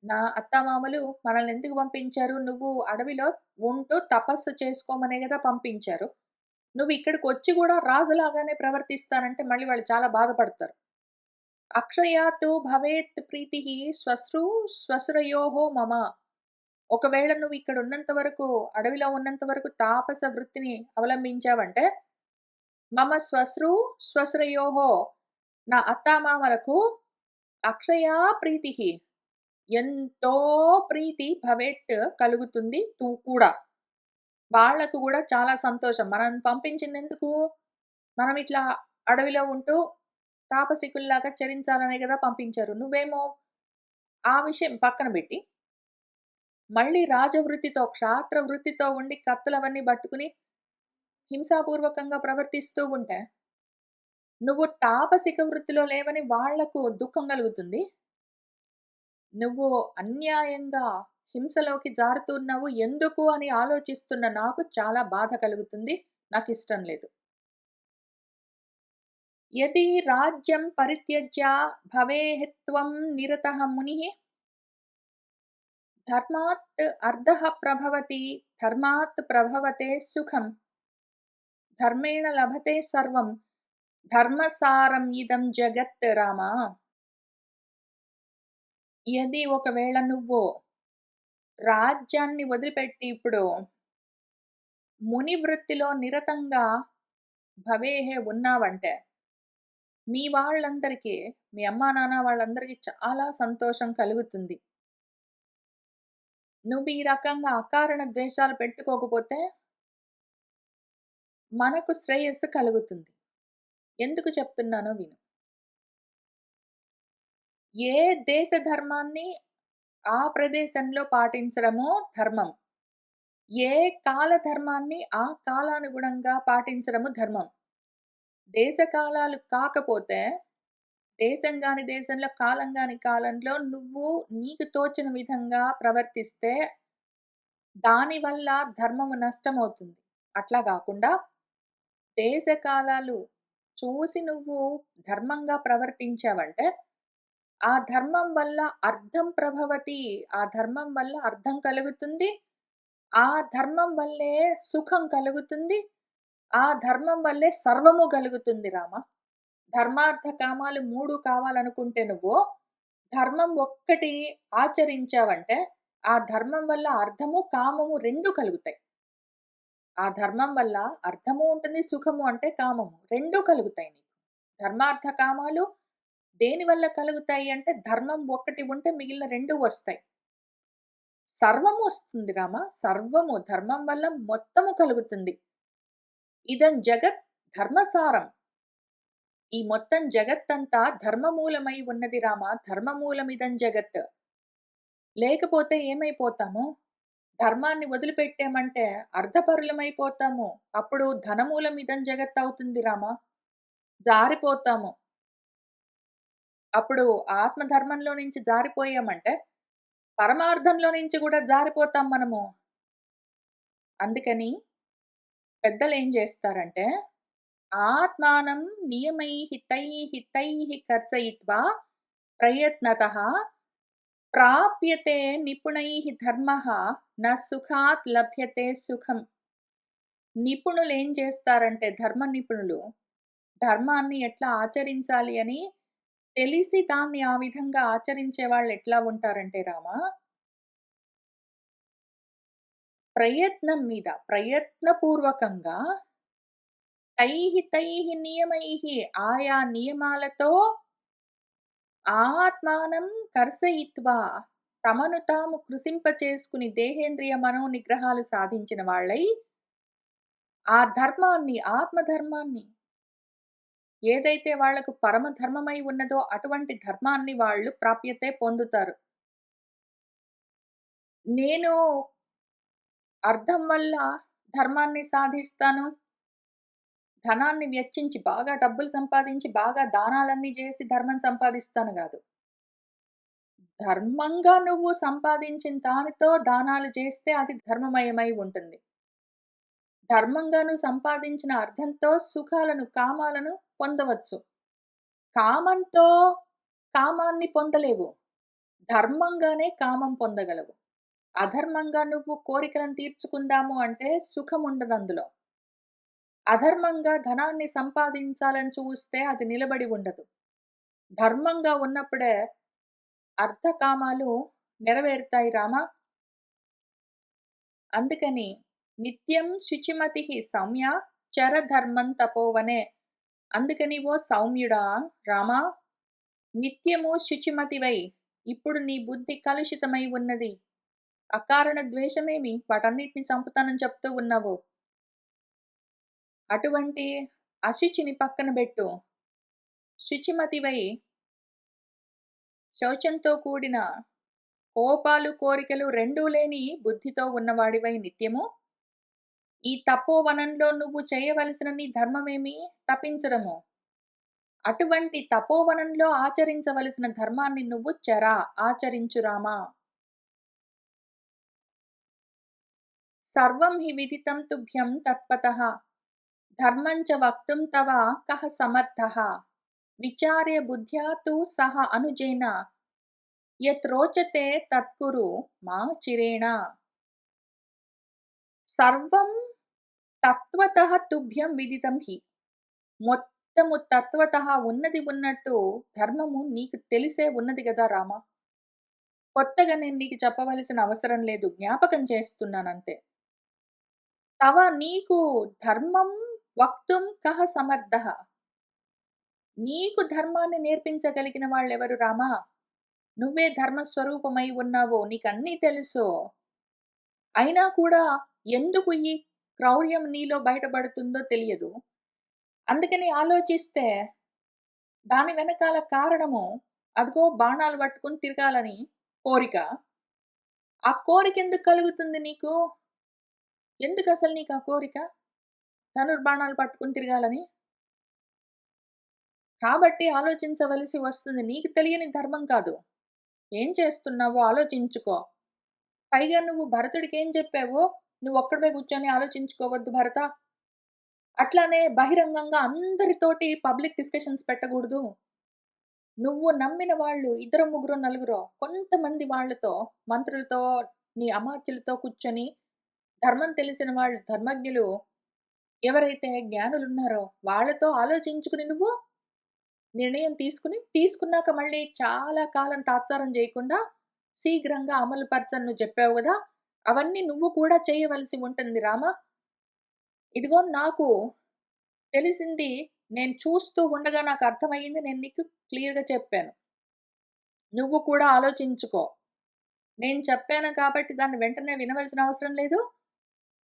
Speaker 1: నా అత్తామామలు మనల్ని ఎందుకు పంపించారు? నువ్వు అడవిలో ఉంటూ తపస్సు చేసుకోమనే గదా పంపించారు. నువ్వు ఇక్కడికొచ్చి గూడా రాజులాగానే ప్రవర్తిస్తానంటే మళ్ళీ వాళ్ళు చాలా బాధపడతారు. అక్షయాతు భవేత్ ప్రీతిః శ్వశ్రు శ్వశురయోః మమ. ఒకవేళ నువ్వు ఇక్కడ ఉన్నంత వరకు, అడవిలో ఉన్నంత వరకు తాపస వృత్తిని అవలంబించావంటే, మమ శ్వశ్రు శ్వశురయోః, నా అత్తామామలకు అక్షయా ప్రీతిః, ఎంతో ప్రీతి భవేత్ కలుగుతుంది కూడా. వాళ్ళకు గూడా చాలా సంతోషం. మనల్ని పంపించిందెందుకు? మనం ఇట్లా అడవిలో ఉంటూ తాపసికుల్లాగా చరించాలనే గదా పంపించారు. నువ్వేమో ఆ విషయం పక్కన బెట్టి, మళ్ళీ రాజవృత్తితో, క్షాత్ర వృత్తితో ఉండి కత్తులవన్నీ పట్టుకుని హింసాపూర్వకంగా ప్రవర్తిస్తూ ఉంటే, నువ్వు తాపసిక వృత్తిలో లేవని వాళ్లకు దుఃఖం కలుగుతుంది. నువ్వు అన్యాయంగా హింసలోకి జారుతున్నావు ఎందుకు అని ఆలోచిస్తున్న నాకు చాలా బాధ కలుగుతుంది. నాకిష్టం లేదు. యది రాజ్యం పరిత్యజ్య భవేః త్వం నిరతః మునిః ధర్మాత్ అర్థః ప్రభవతి ధర్మాత్ ప్రభవతే సుఖం ధర్మేణ లభతే సర్వం ధర్మసారం ఇదం జగత్ రామ. యది ఒకవేళ నువ్వు రాజ్యాన్ని వదిలిపెట్టి ఇప్పుడు ముని వృత్తిలో నిరతంగా భవేహే ఉన్నావంటే మీ వాళ్ళందరికీ, మీ అమ్మా నాన్న వాళ్ళందరికీ చాలా సంతోషం కలుగుతుంది. నువ్వు ఈ రకంగా అకారణ ద్వేషాలు పెట్టుకోకపోతే మనకు శ్రేయస్సు కలుగుతుంది. ఎందుకు చెప్తున్నానో విను. ఏ దేశ ధర్మాన్ని ఆ ప్రదేశంలో పాటించడమో ధర్మం. ఏ కాల ధర్మాన్ని ఆ కాలానుగుణంగా పాటించడము ధర్మం. దేశకాలాలు కాకపోతే దేశం గాని దేశంలో, కాలం గాని కాలంలో నువ్వు నీకు తోచిన విధంగా ప్రవర్తిస్తే దానివల్ల ధర్మము నష్టమవుతుంది. అట్లా గాకుండా దేశకాలాలు చూసి నువ్వు ధర్మంగా ప్రవర్తించావంటే ఆ ధర్మం వల్ల అర్థం ప్రభవతి. ఆ ధర్మం వల్ల అర్థం కలుగుతుంది. ఆ ధర్మం వల్లే సుఖం కలుగుతుంది. ఆ ధర్మం వల్లే సర్వము కలుగుతుంది రామ. ధర్మార్థ కామాలు 3 కావాలనుకుంటే నువ్వు ధర్మం ఒక్కటి ఆచరించావంటే ఆ ధర్మం వల్ల అర్థము, కామము 2 కలుగుతాయి. ఆ ధర్మం వల్ల అర్థము ఉంటుంది, సుఖము అంటే కామము 2 కలుగుతాయి నీకు. ధర్మార్థ కామాలు దేనివల్ల కలుగుతాయి అంటే ధర్మం ఒక్కటి ఉంటే మిగిలిన 2 వస్తాయి. సర్వము వస్తుంది రామ. సర్వము ధర్మం వల్ల మొత్తము కలుగుతుంది. ఇదం జగత్ ధర్మసారం. ఈ మొత్తం జగత్తంతా ధర్మమూలమై ఉన్నది రామ. ధర్మమూలమిదం జగత్. లేకపోతే ఏమైపోతాము? ధర్మాన్ని వదిలిపెట్టామంటే అర్ధపరులమైపోతాము. అప్పుడు ధనమూలమిదం జగత్ అవుతుంది రామ. జారిపోతాము. అప్పుడు ఆత్మధర్మంలో నుంచి జారిపోయామంటే పరమార్థంలో నుంచి కూడా జారిపోతాం మనము. అందుకని పెద్దలేం చేస్తారంటే ఆత్మానం నియమైః తైః తైః కర్షయిత్వా ప్రయత్నతః ప్రాప్యతే నిపుణైః ధర్మః న సుఖాత్ లభ్యతే సుఖం. నిపుణులు ఏం చేస్తారంటే ధర్మ నిపుణులు ధర్మాన్ని ఎట్లా ఆచరించాలి అని తెలిసి దాన్ని ఆ విధంగా ఆచరించే వాళ్ళు ఎట్లా ఉంటారంటే రామ, ప్రయత్నం మీద ప్రయత్నపూర్వకంగా తైః నియమైః ఆయా నియమాలతో ఆత్మానం కర్షయిత్వా తమను తాము కృశింపచేసుకుని దేహేంద్రియ మనోనిగ్రహాలు సాధించిన వాళ్ళై ఆ ధర్మాన్ని, ఆత్మధర్మాన్ని ఏదైతే వాళ్లకు పరమధర్మమై ఉన్నదో అటువంటి ధర్మాన్ని వాళ్ళు ప్రాప్యతే పొందుతారు. నేను అర్థం వల్ల ధర్మాన్ని సాధిస్తాను. ధనాన్ని వెచ్చించి బాగా డబ్బులు సంపాదించి బాగా దానాలన్నీ చేసి ధర్మం సంపాదిస్తాను గాదు. ధర్మంగా నువ్వు సంపాదించిన దానితో దానాలు చేస్తే అది ధర్మమయమై ఉంటుంది. ధర్మంగా నువ్వు సంపాదించిన అర్థంతో సుఖాలను, కామాలను పొందవచ్చు. కామంతో కామాన్ని పొందలేవు. ధర్మంగానే కామం పొందగలవు. అధర్మంగా నువ్వు కోరికలను తీర్చుకుందాము అంటే సుఖం ఉండదందులో. అధర్మంగా ధనాన్ని సంపాదించాలని చూస్తే అది నిలబడి ఉండదు. ధర్మంగా ఉన్నప్పుడే అర్థకామాలు నెరవేరుతాయి రామా. అందుకని నిత్యం శుచిమతిః సౌమ్య చరధర్మం తపోవనే. అందుకని ఓ సౌమ్యుడా రామా, నిత్యము శుచిమతివై ఇప్పుడు నీ బుద్ధి కలుషితమై ఉన్నది. అకారణ ద్వేషమేమి వాటన్నిటిని చంపుతానని చెప్తూ ఉన్నావు. అటువంటి అశుచిని పక్కన పెట్టు. శుచిమతివై శౌచంతో కూడిన కోపాలు, కోరికలు రెండూ లేని బుద్ధితో ఉన్నవాడివై నిత్యము ఈ తపోవనంలో నువ్వు చేయవలసిన నీ ధర్మమేమి? తపించడము. అటువంటి తపోవనంలో ఆచరించవలసిన ధర్మాన్ని నువ్వు ఆచరించురామా. సర్వం హి విదితం తుభ్యం తత్వతః. ధర్మం చ వక్తుం తవ కః సమర్థః విచార్య బుద్ధ్యా తు సహ అనుజేన యత్ రోచతే తత్కురు మా చిరేణ సర్వం తత్వతః తుభ్యం విదితం హి. మొత్తము తత్వతః ఉన్నది ఉన్నట్టు ధర్మము నీకు తెలిసే ఉన్నది గదా రామ. కొత్తగా నేను నీకు చెప్పవలసిన అవసరం లేదు. జ్ఞాపకం చేస్తున్నానంతే. తవ నీకు ధర్మం వక్తుం కః సమర్థః. నీకు ధర్మాన్ని నేర్పించగలిగిన వాళ్ళెవరు రామా? నువ్వే ధర్మస్వరూపమై ఉన్నావో, నీకన్నీ తెలుసు. అయినా కూడా ఎందుకు ఈ క్రౌర్యం నీలో బయటపడుతుందో తెలియదు. అందుకని ఆలోచిస్తే దాని వెనకాల కారణము అదిగో బాణాలు పట్టుకొని తిరగాలని కోరిక. ఆ కోరికెందుకు కలుగుతుంది నీకు? ఎందుకసలు నీకు ఆ కోరిక? ధనుర్బాణాలు పట్టుకొని తిరగాలని? కాబట్టి ఆలోచించవలసి వస్తుంది. నీకు తెలియని ధర్మం కాదు. ఏం చేస్తున్నావో ఆలోచించుకో. పైగా నువ్వు భరతుడికేం చెప్పావో, నువ్వొక్కడివే కూర్చొని ఆలోచించుకోవద్దు భరత. అట్లానే బహిరంగంగా అందరితోటి పబ్లిక్ డిస్కషన్స్ పెట్టకూడదు. నువ్వు నమ్మిన వాళ్ళు ఇద్దరో, ముగ్గురో, నలుగురో కొంతమంది వాళ్ళతో, మంత్రులతో, నీ అమాత్యులతో కూర్చొని ధర్మం తెలిసిన వాళ్ళు, ధర్మజ్ఞులు ఎవరైతే జ్ఞానులున్నారో వాళ్ళతో ఆలోచించుకుని నువ్వు నిర్ణయం తీసుకున్నాక మళ్ళీ చాలా కాలం తాత్సారం చేయకుండా శీఘ్రంగా అమలు పరచని నువ్వు చెప్పావు గదా! అవన్నీ నువ్వు కూడా చేయవలసి ఉంటుంది రామ. ఇదిగో నాకు తెలిసింది నేను చూస్తూ ఉండగా నాకు అర్థమయ్యింది. నేను నీకు క్లియర్‌గా చెప్పాను. నువ్వు కూడా ఆలోచించుకో. నేను చెప్పాను కాబట్టి దాన్ని వెంటనే వినవలసిన అవసరం లేదు.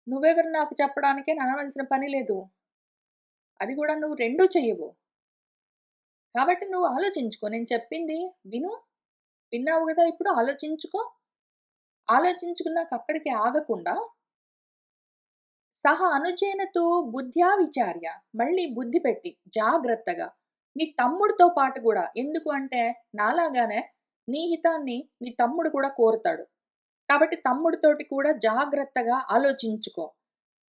Speaker 1: నువ్వెవరు నాకు చెప్పడానికే అనవలసిన పని లేదు. అది గూడా నువ్వు రెండూ చెయ్యవు. కాబట్టి నువ్వు ఆలోచించుకో. నేను చెప్పింది విను. విన్నావు గదా! ఇప్పుడు ఆలోచించుకో. ఆలోచించుకున్నాక అక్కడికి ఆగకుండా సహ అనుజేనతు బుద్ధ్యా విచార్య. మళ్ళీ బుద్ధి పెట్టి జాగ్రత్తగా నీ తమ్ముడితో పాటు గూడా. ఎందుకు అంటే నాలాగానే నీ హితాన్ని నీ తమ్ముడు కూడా కోరుతాడు. కాబట్టి తమ్ముడితోటి కూడా జాగ్రత్తగా ఆలోచించుకో.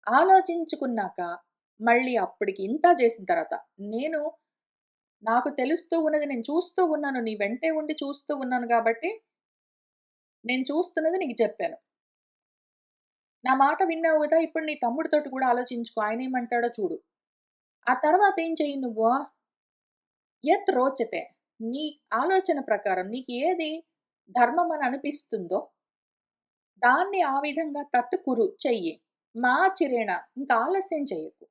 Speaker 1: ఆలోచించుకున్నాక మళ్ళీ అప్పటికి ఇంత చేసిన తర్వాత నేను నాకు తెలుస్తూ ఉన్నది నేను చూస్తూ ఉన్నాను. నీ వెంటే ఉండి చూస్తూ ఉన్నాను గాబట్టి నేను చూస్తున్నది నీకు చెప్పాను. నా మాట విన్నావు గదా! ఇప్పుడు నీ తమ్ముడితోటి కూడా ఆలోచించుకో. ఆయనేమంటాడో చూడు. ఆ తర్వాత ఏం చెయ్యి నువ్వు? యత్ రోచతే. నీ ఆలోచన ప్రకారం నీకు ఏది ధర్మం అని అనిపిస్తుందో దాన్ని ఆ విధంగా తట్టుకురు చెయ్యి. మాచిరేణ ఇంక ఆలస్యం చెయ్యకు.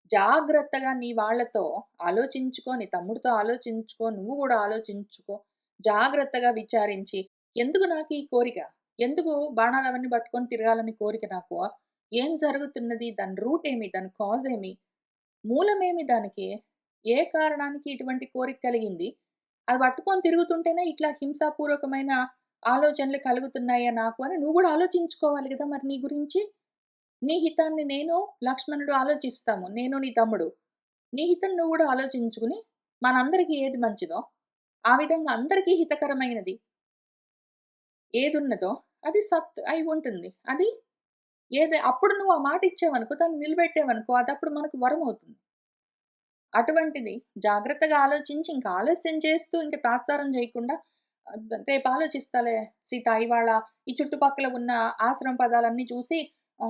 Speaker 1: జాగ్రత్తగా నీ వాళ్ళతో ఆలోచించుకో, నీ తమ్ముడితో ఆలోచించుకో, నువ్వు గూడా ఆలోచించుకో. జాగ్రత్తగా విచారించి ఎందుకు నాకు ఈ కోరిక? ఎందుకు బాణాలవన్నీ పట్టుకొని తిరగాలని కోరిక నాకు? ఏం జరుగుతున్నది? దాని రూట్ ఏమి? దాని కాజ్ ఏమి? మూలమేమి దానికి? ఏ కారణానికి ఇటువంటి కోరిక కలిగింది? అది పట్టుకొని తిరుగుతుంటేనే ఇట్లా హింసాపూర్వకమైన ఆలోచనలు కలుగుతున్నాయా నాకు అని నువ్వు గూడా ఆలోచించుకోవాలి గదా! మరి నీ గురించి. నీ హితాన్ని నేను, లక్ష్మణుడు ఆలోచిస్తాము. నేను నీ తమ్ముడు. నీ హితం నువ్వు గూడా ఆలోచించుకుని మనందరికీ ఏది మంచిదో, ఆ విధంగా అందరికీ హితకరమైనది ఏదున్నదో అది సత్ అయి ఉంటుంది. అది అప్పుడు నువ్వు ఆ మాట ఇచ్చావనుకో, దాన్ని నిలబెట్టావనుకో అదప్పుడు మనకు వరమవుతుంది. అటువంటిది జాగ్రత్తగా ఆలోచించి ఇంక ఆలస్యం చేస్తూ ఇంక తాత్సారం చేయకుండా రేపు ఆలోచిస్తాలే సీత ఇవాళ ఈ చుట్టుపక్కల ఉన్న ఆశ్రమ పదాలన్నీ చూసి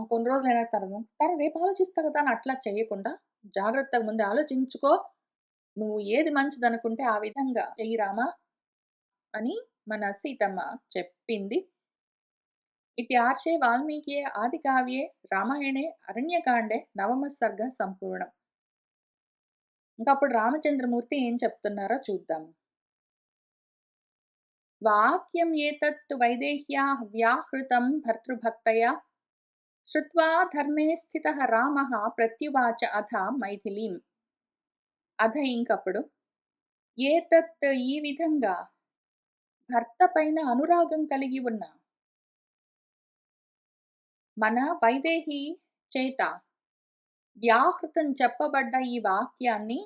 Speaker 1: కొన్ని రోజులైన తను రేపు ఆలోచిస్తా కదా అని అట్లా చేయకుండా జాగ్రత్తగా ముందే ఆలోచించుకో. నువ్వు ఏది మంచిదనుకుంటే ఆ విధంగా చెయ్యి రామా అని మన సీతమ్మ చెప్పింది. ఇత్యార్షే వాల్మీకియే ఆదికావ్యే రామాయణే అరణ్యకాండే నవమ సర్గ సంపూర్ణం. ఇంకప్పుడు రామచంద్రమూర్తి ఏం చెప్తున్నారో చూద్దాం. వాక్యం ఏతత్తు వైదేహ్యాః వ్యాహృతం భర్తృభక్తయా శ్రుత్వా ధర్మే స్థితః రామః ప్రత్యువాచ అథ మైథిలీం. అథ ఇంకప్పుడు ఏతత్ ఈ విధంగా భర్త పైన అనురాగం కలిగి ఉన్న మన వైదేహి చేత వ్యాహృతం చెప్పబడ్డ ఈ వాక్యాన్ని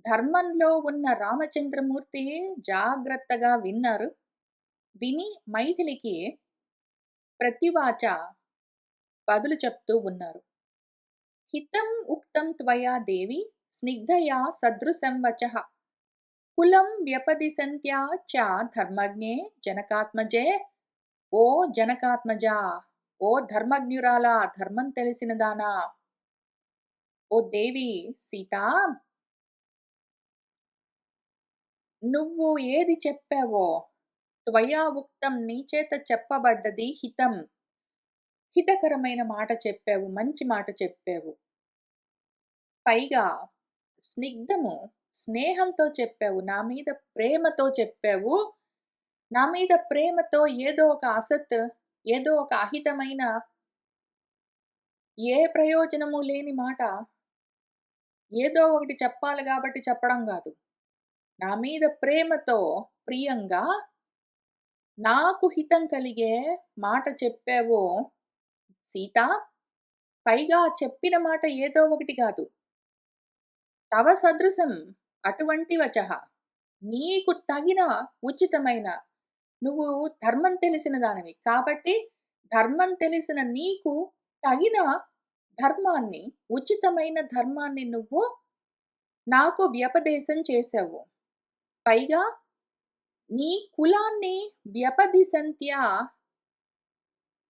Speaker 1: ధర్మంలో ఉన్న రామచంద్రమూర్తి జాగ్రత్తగా విన్నారు. విని మైథిలికి ప్రత్యువాచ బదులు చెప్తూ ఉన్నారు. హితం ఉక్తం త్వయా దేవి స్నిగ్ధయా సదృశం వచః కులం వ్యపదిశంత్యా చ ధర్మజ్ఞే జనకాత్మజే. ఓ జనకాత్మజా, ఓ ధర్మజ్ఞురాలా, ధర్మం తెలిసిన దానా, ఓ దేవి సీతా, నువ్వు ఏది చెప్పావో, త్వయా ఉక్తం నీ చేత చెప్పబడ్డది హితం, హితకరమైన మాట చెప్పావు, మంచి మాట చెప్పావు. పైగా స్నిగ్ధము, స్నేహంతో చెప్పావు, నా మీద ప్రేమతో చెప్పావు. నా మీద ప్రేమతో ఏదో ఒక అసత్, ఏదో ఒక అహితమైన, ఏ ప్రయోజనము లేని మాట ఏదో ఒకటి చెప్పాలి గాబట్టి చెప్పడం గాదు. నా మీద ప్రేమతో, ప్రియంగా, నాకు హితం కలిగే మాట చెప్పావు సీతా. పైగా చెప్పిన మాట ఏదో ఒకటి గాదు. తవ సదృశం, అటువంటి వచః, నీకు తగిన ఉచితమైన, నువ్వు ధర్మం తెలిసిన దానివి. కాబట్టి ధర్మం తెలిసిన నీకు తగిన ధర్మాన్ని, ఉచితమైన ధర్మాన్ని నువ్వు నాకు వ్యపదేశం చేశావు. పైగా నీ కులాన్ని వ్యపదిశంత్యా,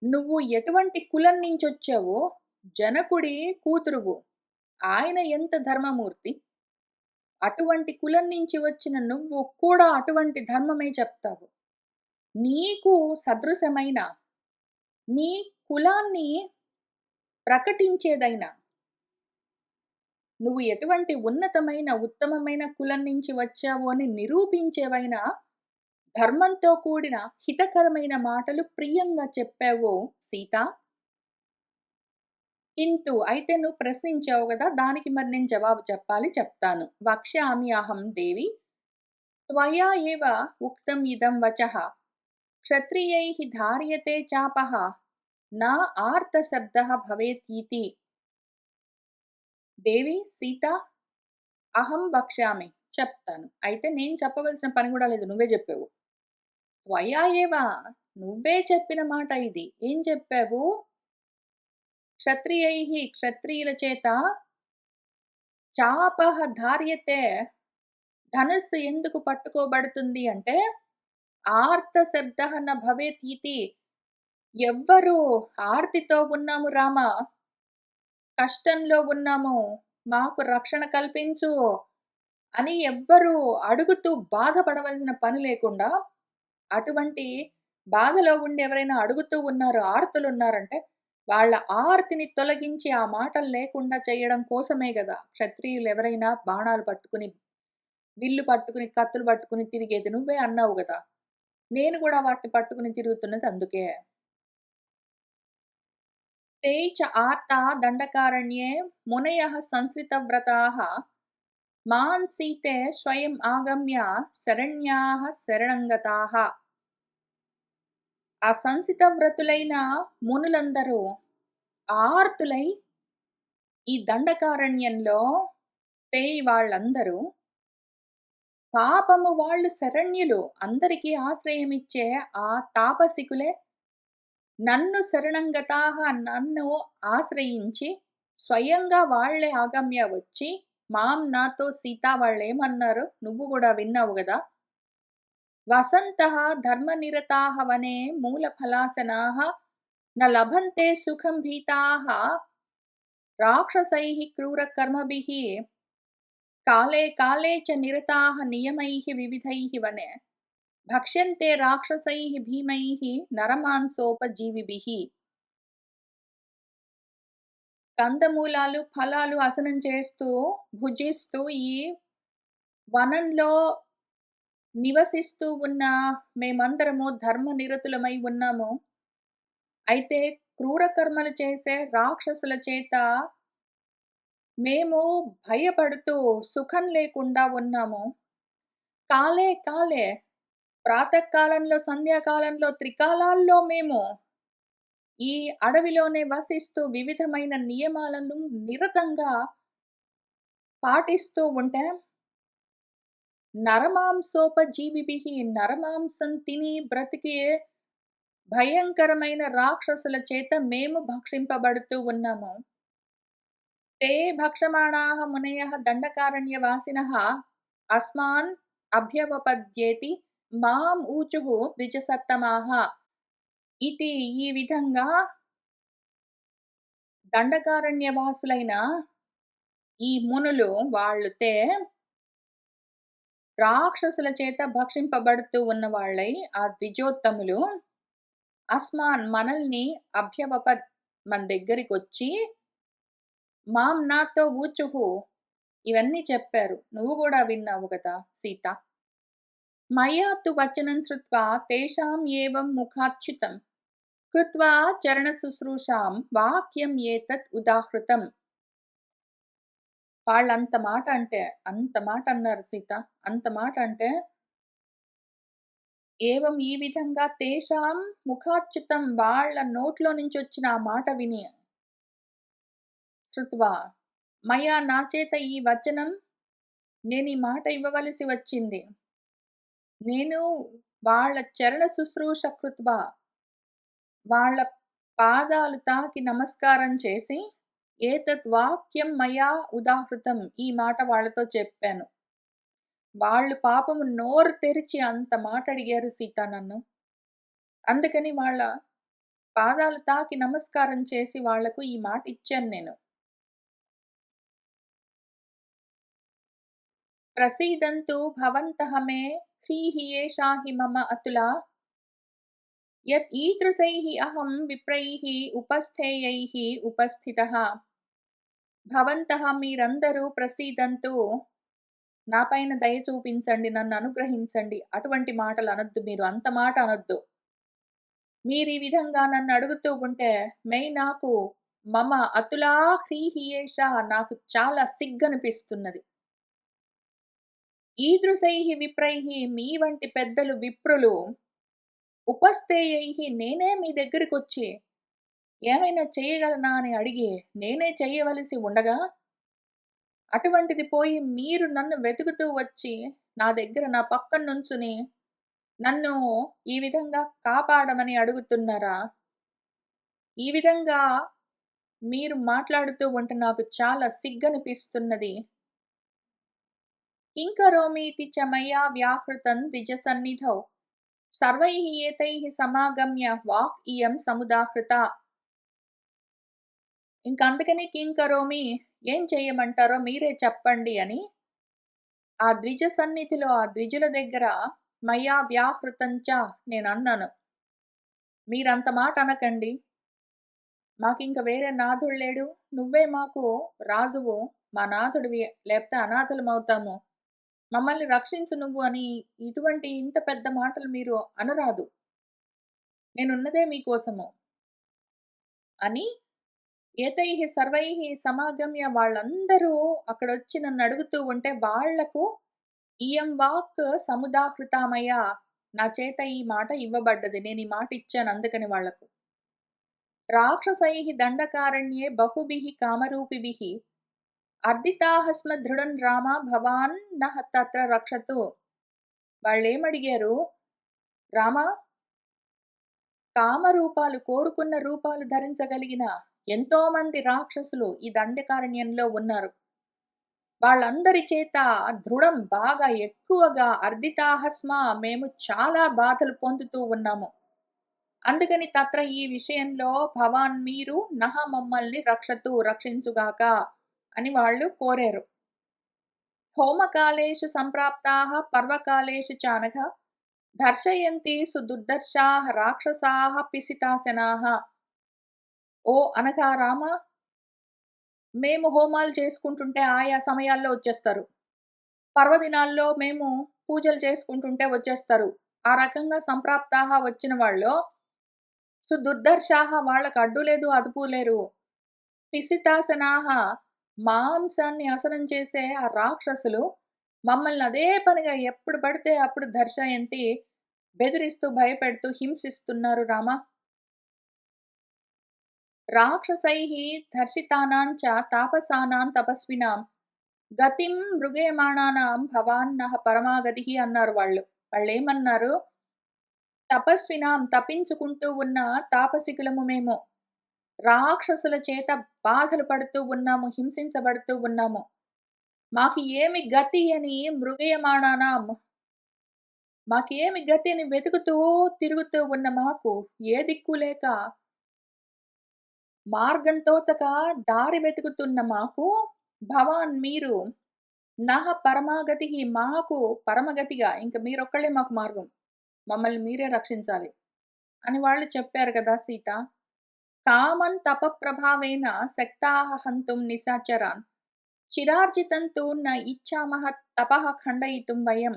Speaker 1: నువ్వు ఎటువంటి కులం నుంచొచ్చావో, జనకుడి కూతురువు. ఆయన ఎంత ధర్మమూర్తి. అటువంటి కులం నుంచి వచ్చిన నువ్వు కూడా అటువంటి ధర్మమే చెప్తావు. నీకు సదృశమైన, నీ కులాన్ని ప్రకటించేదైనా, నువ్వు ఎటువంటి ఉన్నతమైన, ఉత్తమమైన కులం నుంచి వచ్చావు అని నిరూపించేవైనా ధర్మంతో కూడిన హితకరమైన మాటలు ప్రియంగా చెప్పావు సీత. అయితే నువ్వు ప్రశ్నించావు గదా! దానికి మరి నేను జవాబు చెప్పాలి, చెప్తాను. వక్ష్యామి అహం దేవి త్వయా ఏవ ఉక్తం ఇదం వచః క్షత్రియైః ధార్యతే చాపః నా ఆర్తశబ్దః భవేతీతి. దేవి సీత, అహం వక్ష్యామి, చెప్తాను. అయితే నేను చెప్పవలసిన పని గూడా లేదు, నువ్వే జెప్పావు. త్వయా ఏవ, నువ్వే చెప్పిన మాట ఇది. ఏం చెప్పావు? క్షత్రియైః, క్షత్రియుల చేత, చాపః ధార్యతే, ధనుస్సు ఎందుకు పట్టుకోబడుతుంది అంటే, ఆర్త శబ్దః న భవేత్ ఇతి. ఎవ్వరు ఆర్తితో ఉన్నాము రామా, కష్టంలో ఉన్నాము, మాకు రక్షణ కల్పించు అని ఎవ్వరు అడుగుతూ బాధపడవలసిన పని లేకుండా, అటువంటి బాధలో ఉండి ఎవరైనా అడుగుతూ ఉన్నారు, ఆర్తులున్నారంటే, వాళ్ళ ఆర్తిని తొలగించి ఆ మాటలు లేకుండా చేయడం కోసమే గదా క్షత్రియులెవరైనా బాణాలు పట్టుకుని, విల్లు పట్టుకుని, కత్తులు పట్టుకుని తిరిగేది. నువ్వే అన్నావు గదా! నేను గూడా వాటిని పట్టుకుని తిరుగుతున్నది అందుకే. తే చ ఆర్తా దండకారణ్యే మునయః సంస్రితవ్రతాః మాం సీతే స్వయం ఆగమ్య శరణ్యాః శరణంగతాః. ఆ సంసితవ్రతులైన మునులందరూ ఆర్తులై ఈ దండకారణ్యంలో, వాళ్ళందరూ పాపము వాళ్ళు శరణ్యులు, అందరికీ ఆశ్రయమిచ్చే ఆ తాపసికులే నన్ను శరణంగతాః, నన్ను ఆశ్రయించి స్వయంగా వాళ్ళే ఆగమ్య వచ్చి నాతో సీత వాళ్ళేమన్నారు నువ్వు గూడా విన్నావు గదా! వసంతః ధర్మనిరతాః వనే మూలఫలాసనాః న లభంతే సుఖం భీతాః రాక్షసైః క్రూరకర్మభిః కాలే కాలే చ నిరతాః నియమైః వివిధైః వనే భక్ష్యంతే రాక్షసైః భీమైః నరమాంసోపజీవిభిః. కందమూలాలు, ఫలాలు అసనం చేస్తూ, భుజిస్తూ ఈ వనంలో నివసిస్తూ ఉన్న మేమందరము ధర్మనిరతులమై ఉన్నాము. అయితే క్రూర కర్మలు చేసే రాక్షసుల చేత మేము భయపడుతూ సుఖం లేకుండా ఉన్నాము. కాలే కాలే, ప్రాతకాలంలో, సంధ్యాకాలంలో, త్రికాలాల్లో మేము ఈ అడవిలోనే వసిస్తూ వివిధమైన నియమాలను నిరతంగా పాటిస్తూ ఉంటే, నరమాంసోపజీవిభిః, నరమాంసం తిని బ్రతికే భయంకరమైన రాక్షసుల చేత మేము భక్షింపబడుతూ ఉన్నాము. ते భక్షమాణాః మునయః దండకారణ్యవాసినః అస్మాన్ అభ్యవపద్యేతి మాం ఊచుః ద్విజసత్తమాః. ఇతి ఈ విధంగా దండకారణ్యవాసులైన ఈ మునులు రాక్షసుల చేత భక్షింపబడుతూ ఉన్నవాళ్ళై ఆ ద్విజోత్తములు అస్మాన్ మనల్ని అభ్యవపద్ మన దగ్గరికొచ్చి మాం నాతో ఊచుహు ఇవన్నీ చెప్పారు. నువ్వు కూడా విన్నావు కదా సీత. మయా తు వచనం శ్రుత్వా తేషాం ఏవం ముఖాచ్యుతం కృత్వా చరణ శుశ్రూషాం వాక్యం ఏతత్ ఉదాహృతం. వాళ్ళంత మాట అంటే అంత మాట అన్నారు సీత. అంత మాట అంటే ఏవం ఈ విధంగా తేషాం ముఖాచ్యుతం వాళ్ళ నోట్లో నుంచి వచ్చిన ఆ మాట విని శ్రుత్వా మయా నా చేత ఈ వచనం నేను ఈ మాట ఇవ్వవలసి వచ్చింది. నేను వాళ్ళ చరణ శుశ్రూష కృత్వా వాళ్ళ పాదాలు తాకి నమస్కారం చేసి ఏతత్ వాక్యం మయా ఉదాహృతం ఈ మాట వాళ్ళతో చెప్పాను. వాళ్ళు పాపము నోరు తెరిచి అంత మాట అడిగారు సీత నన్ను. అందుకని వాళ్ళ పాదాలు తాకి నమస్కారం చేసి వాళ్లకు ఈ మాట ఇచ్చాను నేను. ప్రసీదంతు భవంతః మే హ్రీః ఏషా హి మమ అతులా యత్ ఈదృశైః అహం విప్రైః ఉపస్థేయైః ఉపస్థితః. భవంతః మీరందరూ ప్రసీదంతు నా పైన దయ చూపించండి, నన్ను అనుగ్రహించండి. అటువంటి మాటలు అనొద్దు, మీరు అంత మాట అనొద్దు. మీరు ఈ విధంగా నన్ను అడుగుతూ ఉంటే నాకు మమ అతులా హ్రీః ఏషా నాకు చాలా సిగ్గనిపిస్తున్నది. ఈదృశైః విప్రైః మీ వంటి పెద్దలు విప్రులు ఉపస్థేయైః నేనే మీ దగ్గరికొచ్చి ఏమైనా చేయగలనా అని అడిగి నేనే చేయవలసి ఉండగా అటువంటిది పోయి మీరు నన్ను వెతుకుతూ వచ్చి నా దగ్గర నా పక్కన నుంచుని నన్ను ఈ విధంగా కాపాడమని అడుగుతున్నారా? ఈ విధంగా మీరు మాట్లాడుతూ ఉంటే నాకు చాలా సిగ్గనిపిస్తున్నది. కింకరోమీతి చ మయా వ్యాహృతం ద్విజసన్నిధౌ సర్వైః ఏతైః సమాగమ్య వాక్ ఇయం సముదాహృత. అందుకని కింకరోమి ఏం చెయ్యమంటారో మీరే చెప్పండి అని ఆ ద్విజ సన్నిధిలో ఆ ద్విజుల దగ్గర మయా వ్యాహృతంచ నేను అన్నాను. మీరంత మాట అనకండి, మాకింక వేరే నాథుడు లేడు, నువ్వే మాకు రాజువు, మా నాథుడివి, లేకపోతే అనాథలమవుతాము, మమ్మల్ని రక్షించు నువ్వు అని ఇటువంటి ఇంత పెద్ద మాటలు మీరు అనరాదు, నేనున్నదే మీకోసము అని ఏతైః సర్వైః సమాగమ్య వాళ్ళందరూ అక్కడొచ్చి నన్ను అడుగుతూ ఉంటే వాళ్లకు ఇయం వాక్ సముదాహృతామయ నా చేత ఈ మాట ఇవ్వబడ్డది, నేను ఈ మాట ఇచ్చాను అందుకని వాళ్లకు. రాక్షసైః దండకారణ్యే బహుభిః కామరూపిభిః అర్దితాః స్మ దృఢం రామ భవాన్ నః తత్ర రక్షతు. వాళ్ళేమడిగారు, రామా కామరూపాలు కోరుకున్న రూపాలు ధరించగలిగిన ఎంతో మంది రాక్షసులు ఈ దండకారణ్యంలో ఉన్నారు. వాళ్ళందరి చేత దృఢం బాగా ఎక్కువగా అర్దితాహస్మ మేము చాలా బాధలు పొందుతూ ఉన్నాము. అందుకని తత్ర ఈ విషయంలో భవాన్ మీరు నహ మమ్మల్ని రక్షించుగాక అని వాళ్ళు కోరారు. హోమకాలేషు సంప్రాప్తాః పర్వకాలేషు చానఘ దర్శయంతి సుదుర్దర్శాః రాక్షసాః పిసితాసనాః. ఓ అనగా రామ, మేము హోమాలు చేసుకుంటుంటే ఆయా సమయాల్లో వచ్చేస్తారు, పర్వదినాల్లో మేము పూజలు చేసుకుంటుంటే వచ్చేస్తారు. ఆ రకంగా సంప్రాప్తాః వచ్చిన వాళ్ళు సుదుర్దర్శాః వాళ్ళకు అడ్డు లేదు అదుపు లేరు, పిసితాసనాః మాంసాన్ని హసనం చేసే ఆ రాక్షసులు మమ్మల్ని అదే పనిగా ఎప్పుడు పడితే అప్పుడు దర్శయంతి బెదిరిస్తూ భయపెడుతూ హింసిస్తున్నారు రామ. రాక్షసైః దర్శితానాం చ తాపసానాం తపస్వినాం గతిం మృగేమాణానాం భవాన్ నః పరమాగతిః అన్నారు వాళ్ళు. వాళ్ళేమన్నారు, తపస్వినాం తపించుకుంటూ ఉన్న తాపసికులము మేము, రాక్షసుల చేత బాధలు పడుతూ ఉన్నాము, హింసించబడుతూ ఉన్నాము. మాకు ఏమి గతి అని మృగయమాణానాం, మాకేమి గతి అని వెతుకుతూ తిరుగుతూ ఉన్న మాకు, ఏ దిక్కు లేక మార్గం తోచక దారి వెతుకుతున్న మాకు, భవాన్ మీరు పరమాగతికి, మాకు పరమగతిగా ఇంక మీరొక్కళ్ళే మాకు మార్గం. మమ్మల్ని మీరే రక్షించాలి అని వాళ్ళు చెప్పారు కదా సీత. కామన్ తపఃప్రభావేన శక్తాః హంతుం నిశాచరాన్ చిరార్జితం తు న ఇచ్చామః తపః ఖండయితుం వయం.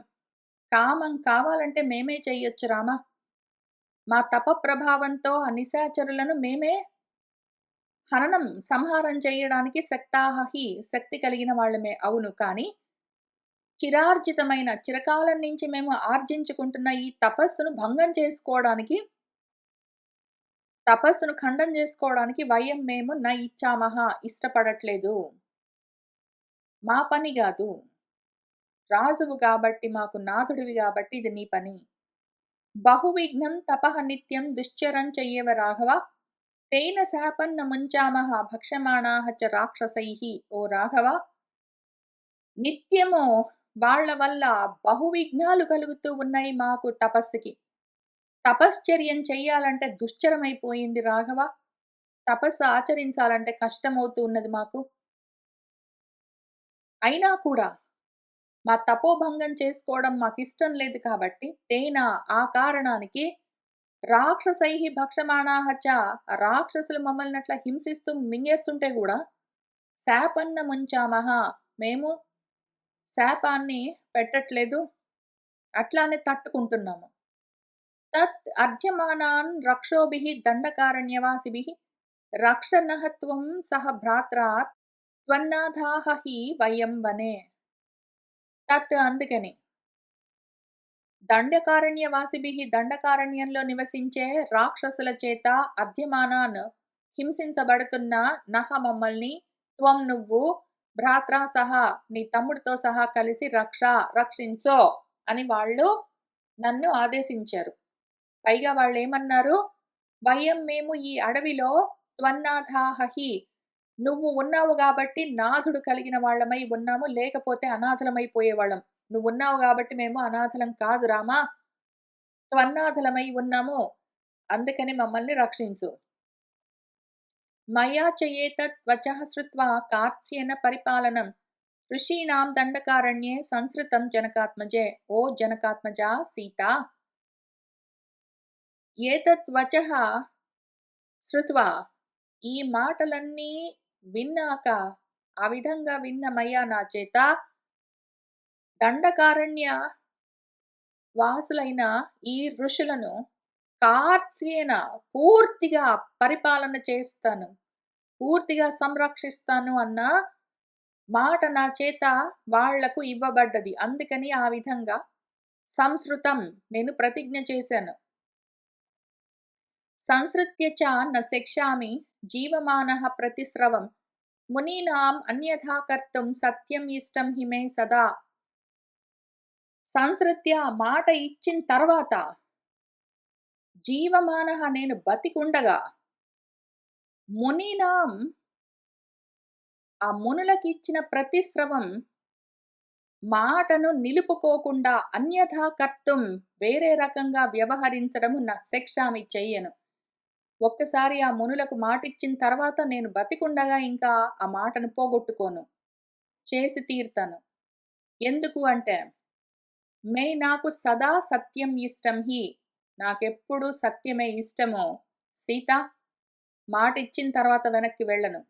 Speaker 1: కామం కావాలంటే మేమే చెయ్యొచ్చు రామా. మా తపఃప్రభావంతో ఆ నిశాచరులను మేమే సంహారం చేయడానికి శక్తాః హి శక్తి కలిగిన వాళ్ళమే. అవును. కానీ చిరార్జితమైన చిరకాలం నుంచి మేము ఆర్జించుకుంటున్న ఈ తపస్సును భంగం చేసుకోవడానికి, తపస్సును ఖండం చేసుకోవడానికి వయం మేము న ఇచ్చామః ఇష్టపడట్లేదు. మా పని గాదు. రాజువు కాబట్టి, మాకు నాథుడివి గాబట్టి ఇది నీ పని. బహువిఘ్నం తపః నిత్యం దుశ్చరం చెయ్యవ రాఘవ తేన శాపన్న ముంచామః భక్షమాణాః చ రాక్షసైః. ఓ రాఘవ, నిత్యము వాళ్ళ వల్ల బహువిఘ్నాలు కలుగుతూ ఉన్నాయి మాకు తపస్సుకి. తపశ్చర్యం చెయ్యాలంటే దుశ్చరమైపోయింది రాఘవ. తపస్సు ఆచరించాలంటే కష్టమవుతూ ఉన్నది మాకు. అయినా కూడా మా తపోభంగం చేసుకోవడం మాకిష్టం లేదు కాబట్టి, ఆ కారణానికి రాక్షసైః భక్షమాణాః చ, రాక్షసులు మమ్మల్ని అట్లా హింసిస్తూ మింగేస్తుంటే గూడా శాపన్న ముంచామః, మేము శాపాన్ని పెట్టట్లేదు. అట్లానే తట్టుకుంటున్నాము. తత్ అర్ధ్యమానాన్ రక్షోభిః దండకారణ్యవాసిభిః రక్షన్నః త్వం సహ భ్రాత్రా త్వన్నాథాః హి వయం వనే. తత్ అందుకని దండకారణ్యవాసిభిః దండకారణ్యంలో నివసించే రాక్షసుల చేత అధ్యమానాన్ హింసించబడుతున్న మమ్మల్ని త్వం నువ్వు భ్రాత్రా సహా నీ తమ్ముడితో సహా కలిసి రక్షించో అని వాళ్ళు నన్ను ఆదేశించారు. పైగా వాళ్ళేమన్నారు, వయం మేము ఈ అడవిలో త్వన్నాథాః హి నువ్వు ఉన్నావు గాబట్టి నాథుడు కలిగిన వాళ్ళమై ఉన్నాము, లేకపోతే అనాథలమైపోయేవాళ్ళం. నువ్వున్నావు గాబట్టి మేము అనాథలం కాదు రామా, త్వన్నాథలమై ఉన్నాము, అందుకని మమ్మల్ని రక్షించు. మయా చ ఏతత్ వచః శ్రుత్వా కార్త్స్యేన పరిపాలనం ఋషీణాం దండకారణ్యే సంస్కృతం జనకాత్మజే. ఓ జనకాత్మజా సీత, ఏతత్ వచః శ్రుత్వా ఈ మాటలన్నీ విన్నాక, ఆ విధంగా విన్న మయా నా చేత దండకారణ్య వాసులైన ఈ ఋషులను కార్త్స్యేన పూర్తిగా పరిపాలన చేస్తాను, పూర్తిగా సంరక్షిస్తాను అన్న మాట నా చేత వాళ్లకు ఇవ్వబడ్డది. అందుకని ఆ విధంగా సంస్కృతం నేను ప్రతిజ్ఞ చేశాను. సంసృత్య చ న శక్ష్యామి జీవమానః ప్రతిస్రవం మునీనాం అన్యథా కర్తుం సత్యం ఇష్టం హి మే సదా. సంసృత్య మాట ఇచ్చిన తర్వాత, జీవమానః నేను బతికుండగా, మునీనాం ఆ మునులకి ఇచ్చిన ప్రతిస్రవం మాటను నిలుపుకోకుండా, అన్యథా కర్తుం వేరే రకంగా వ్యవహరించడము నా శిక్షామి చెయ్యను. ఒక్కసారి ఆ మునులకు మాటిచ్చిన తర్వాత నేను బతికుండగా ఇంకా ఆ మాటను పోగొట్టుకోను, చేసి తీరుతాను. ఎందుకు అంటే, నాకు సదా సత్యం ఇష్టం హి, నాకెప్పుడు సత్యమే ఇష్టమో సీత, మాట ఇచ్చిన తర్వాత వెనక్కి వెళ్ళను.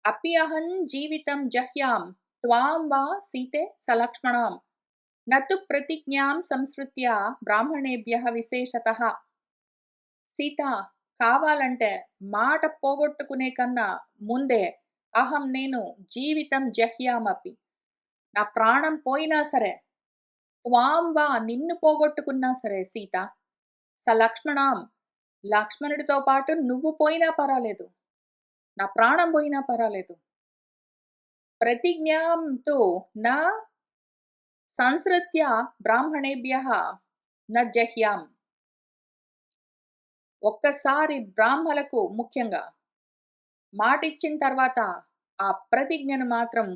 Speaker 1: అపి అహం జీవితం జహ్యాం త్వాం వా సీతే సలక్ష్మణాం నతు ప్రతిజ్ఞాం సంస్కృత్య బ్రాహ్మణేభ్యః విశేషతః. సీత, కావాలంటే మాట పోగొట్టుకునే కన్నా ముందే నేను జీవితం జహ్యామపి, నా ప్రాణం పోయినా సరే, త్వాం వా నిన్ను పోగొట్టుకున్నా సరే సీత, సలక్ష్మణాం లక్ష్మణుడితో పాటు నువ్వు పోయినా పర్వాలేదు, నా ప్రాణం పోయినా పర్వాలేదు. ప్రతిజ్ఞాం తు న సంస్కృత్య బ్రాహ్మణేభ్యః న జహ్యాం. ఒక్కసారి బ్రాహ్మలకు ముఖ్యంగా మాటిచ్చిన తర్వాత ఆ ప్రతిజ్ఞను మాత్రం